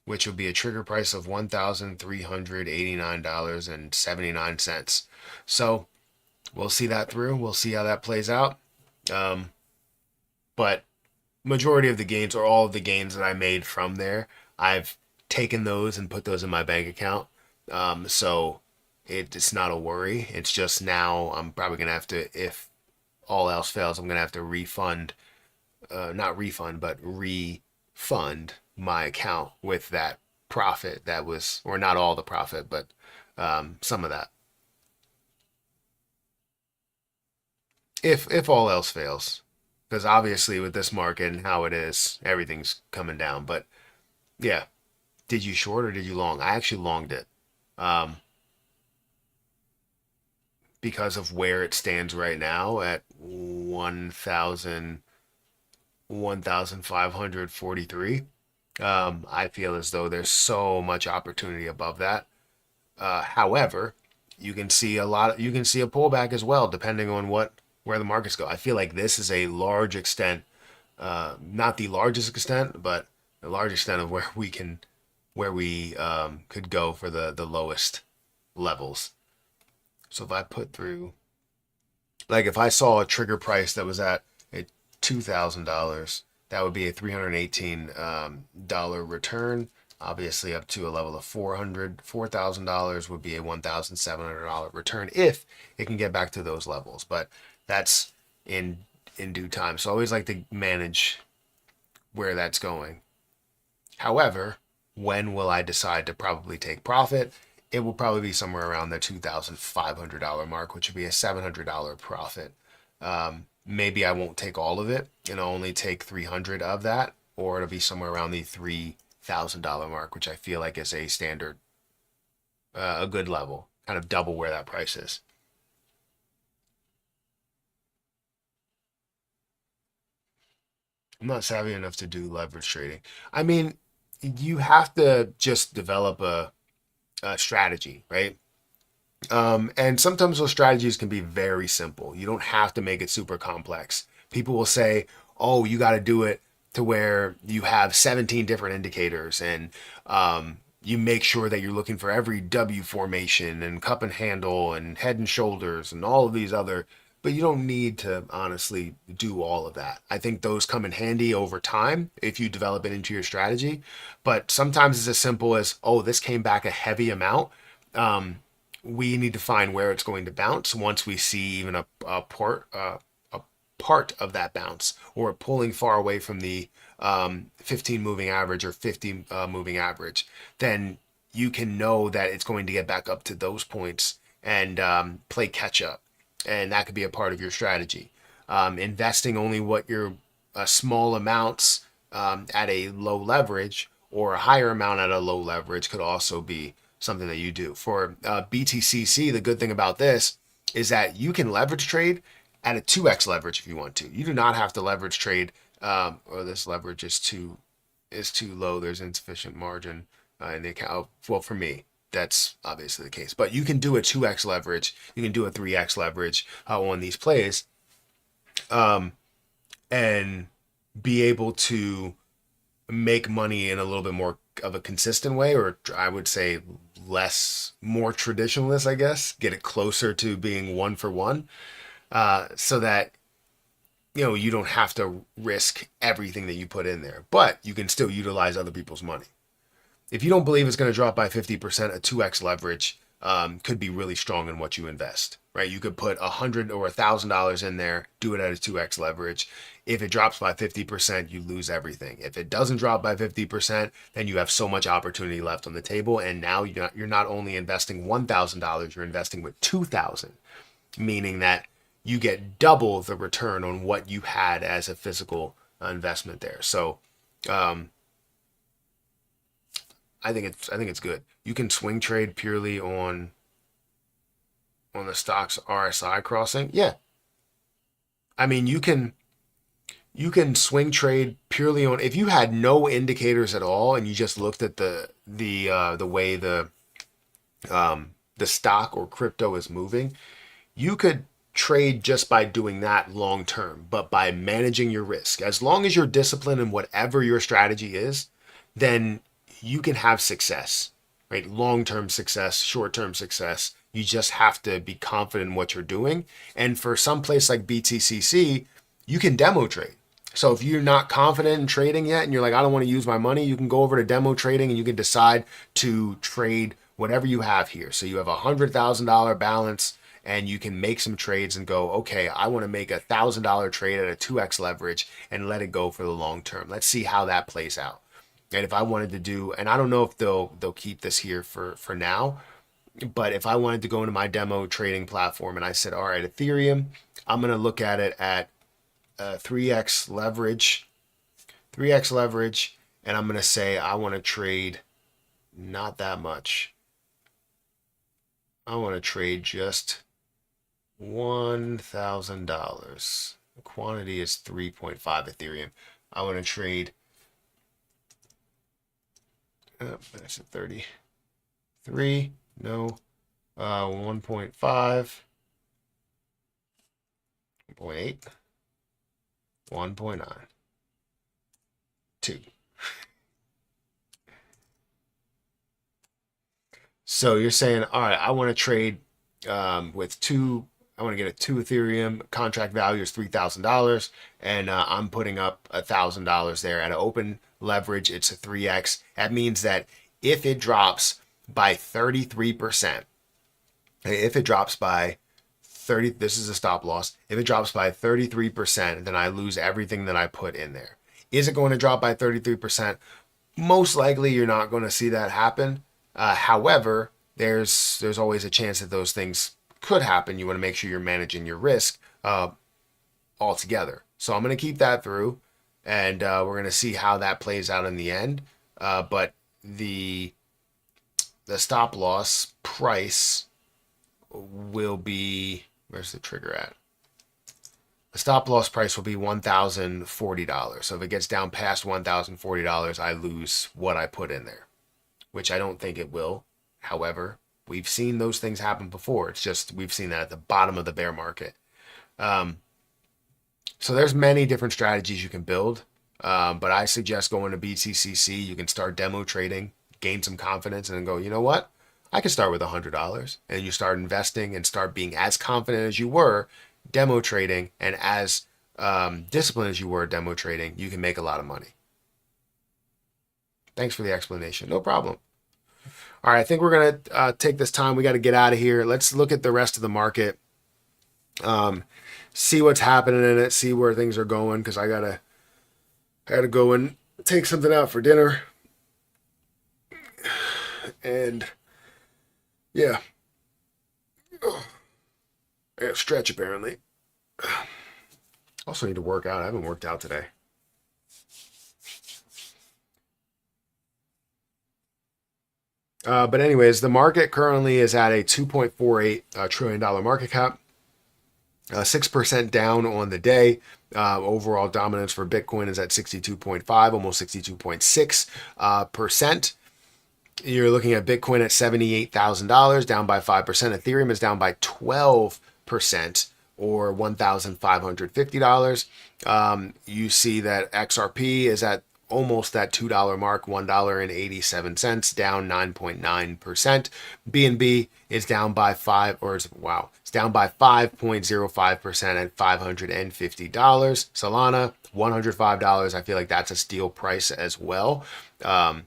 Which will be a trigger price of $1,389.79. So we'll see that through. We'll see how that plays out. But majority of the gains, or all of the gains that I made from there, I've taken those and put those in my bank account. So it's not a worry. It's just now I'm probably going to have to, if all else fails, I'm going to have to refund, not refund, but refund my account with that profit that was, or not all the profit, but some of that. If all else fails, because obviously with this market and how it is, everything's coming down. But yeah, did you short or did you long? I actually longed it um, because of where it stands right now at 1,543. I feel as though there's so much opportunity above that. However, you can see a pullback as well, depending on where the markets go. I feel like this is a large extent, not the largest extent, but a large extent of where we could go for the lowest levels. So if I put through, like if I saw a trigger price that was at a $2,000, that would be a $318 return. Obviously, up to a level of $4,000 would be a $1,700 return if it can get back to those levels. But that's in due time. So I always like to manage where that's going. However, when will I decide to probably take profit? It will probably be somewhere around the $2,500 mark, which would be a $700 profit. Maybe I won't take all of it and I'll only take 300 of that, or it'll be somewhere around the $3,000 mark, which I feel like is a standard, a good level, kind of double where that price is. I'm not savvy enough to do leverage trading. I mean, you have to just develop a strategy, right? And sometimes those strategies can be very simple. You don't have to make it super complex. People will say, oh, you got to do it to where you have 17 different indicators and you make sure that you're looking for every W formation and cup and handle and head and shoulders and all of these other, but you don't need to honestly do all of that. I think those come in handy over time if you develop it into your strategy. But sometimes it's as simple as, oh, this came back a heavy amount. We need to find where it's going to bounce once we see even a part of that bounce or pulling far away from the 15 moving average or 50 moving average, then you can know that it's going to get back up to those points and play catch up. And that could be a part of your strategy. Investing only what your small amounts at a low leverage or a higher amount at a low leverage could also be something that you do. For BTCC, the good thing about this is that you can leverage trade at a 2x leverage if you want to. You do not have to leverage trade, or this leverage is too low. There's insufficient margin in the account. Well, for me, that's obviously the case. But you can do a 2x leverage. You can do a 3x leverage on these plays, and be able to make money in a little bit more of a consistent way, or I would say more traditionalist, I guess, get it closer to being one for one, so that you don't have to risk everything that you put in there, but you can still utilize other people's money. If you don't believe it's going to drop by 50%, a 2x leverage could be really strong in what you invest, right? You could put $100 or $1,000 in there, do it at a 2x leverage. If it drops by 50%, you lose everything. If it doesn't drop by 50%, then you have so much opportunity left on the table. And now you're not only investing $1,000, you're investing with $2,000, meaning that you get double the return on what you had as a physical investment there. So I think it's good. You can swing trade purely on the stock's RSI crossing. Yeah. I mean, you can swing trade purely on, if you had no indicators at all and you just looked at the way the stock or crypto is moving, you could trade just by doing that long term, but by managing your risk. As long as you're disciplined in whatever your strategy is, then you can have success, right? Long-term success, short-term success. You just have to be confident in what you're doing. And for some place like BTCC, you can demo trade. So if you're not confident in trading yet and you're like, I don't want to use my money, you can go over to demo trading and you can decide to trade whatever you have here. So you have a $100,000 balance and you can make some trades and go, okay, I want to make a $1,000 trade at a 2x leverage and let it go for the long term. Let's see how that plays out. And if I wanted to do, and I don't know if they'll keep this here for now, but if I wanted to go into my demo trading platform and I said, all right, Ethereum, I'm going to look at it at 3x leverage, and I'm going to say I want to trade not that much. I want to trade just $1,000. The quantity is 3.5 Ethereum. I want to trade. That's a 33. No. 1.5. 1.8, 1.9, 2. So you're saying, all right, I want to trade with two. I want to get a 2 Ethereum. Contract value is $3,000, and I'm putting up $1,000 there at an open leverage. It's a 3x. That means that if it drops by 33%, if it drops by 30, this is a stop loss. If it drops by 33%, then I lose everything that I put in there. Is it going to drop by 33%? Most likely, you're not going to see that happen. However, there's always a chance that those things could happen. You want to make sure you're managing your risk altogether. So I'm going to keep that through, and we're going to see how that plays out in the end. But the stop loss price will be, where's the trigger at? The stop loss price will be $1,040. So if it gets down past $1,040, I lose what I put in there, which I don't think it will. However, we've seen those things happen before. It's just we've seen that at the bottom of the bear market. So there's many different strategies you can build, but I suggest going to BTCC. You can start demo trading, gain some confidence, and then go, you know what? I can start with $100, and you start investing and start being as confident as you were demo trading and as disciplined as you were demo trading. You can make a lot of money. Thanks for the explanation. No problem. All right, I think we're going to take this time. We got to get out of here. Let's look at the rest of the market. See what's happening in it, see where things are going, because I gotta go and take something out for dinner. And yeah. I gotta stretch apparently. Also need to work out. I haven't worked out today. But anyways, the market currently is at a $2.48 trillion market cap. 6% down on the day. Overall dominance for Bitcoin is at 62.5, almost 62.6%. You're looking at Bitcoin at $78,000, down by 5%. Ethereum is down by 12%, or $1,550. You see that XRP is at almost that $2 mark, $1.87, down 9.9%. BNB is down by it's down by 5.05% at $550. Solana, $105. I feel like that's a steal price as well. Yeah,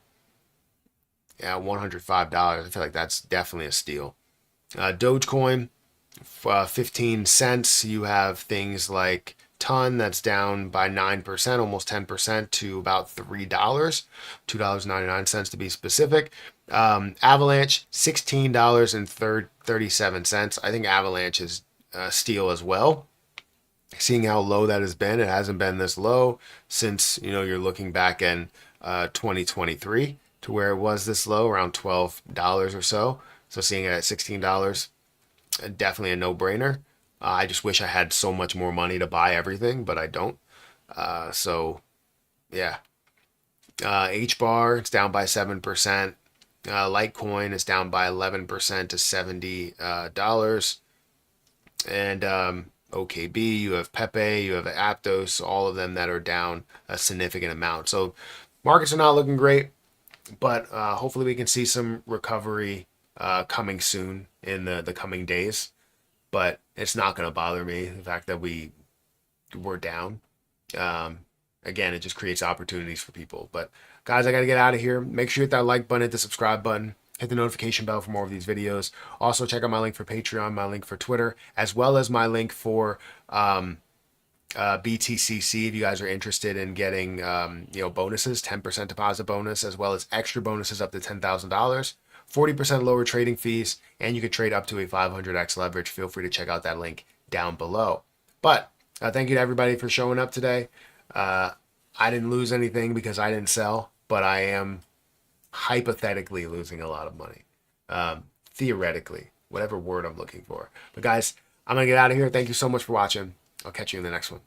$105. I feel like that's definitely a steal. Dogecoin, 15 cents. You have things like Ton, that's down by 9%, almost 10% to about $3, $2.99 to be specific. Avalanche, $16.37. I think Avalanche is steal as well. Seeing how low that has been, it hasn't been this low since, you're looking back in 2023 to where it was this low, around $12 or so. So seeing it at $16, definitely a no-brainer. I just wish I had so much more money to buy everything, but I don't. So, yeah. HBAR, it's down by 7%. Litecoin is down by 11% to $70. And OKB, you have Pepe, you have Aptos, all of them that are down a significant amount. So markets are not looking great, but hopefully we can see some recovery coming soon in the coming days. But it's not going to bother me, the fact that we're down. Again, it just creates opportunities for people. But guys, I got to get out of here. Make sure you hit that like button, hit the subscribe button, hit the notification bell for more of these videos. Also, check out my link for Patreon, my link for Twitter, as well as my link for BTCC if you guys are interested in getting bonuses, 10% deposit bonus, as well as extra bonuses up to $10,000. 40% lower trading fees, and you can trade up to a 500x leverage. Feel free to check out that link down below. But thank you to everybody for showing up today. I didn't lose anything because I didn't sell, but I am hypothetically losing a lot of money. Theoretically, whatever word I'm looking for. But guys, I'm going to get out of here. Thank you so much for watching. I'll catch you in the next one.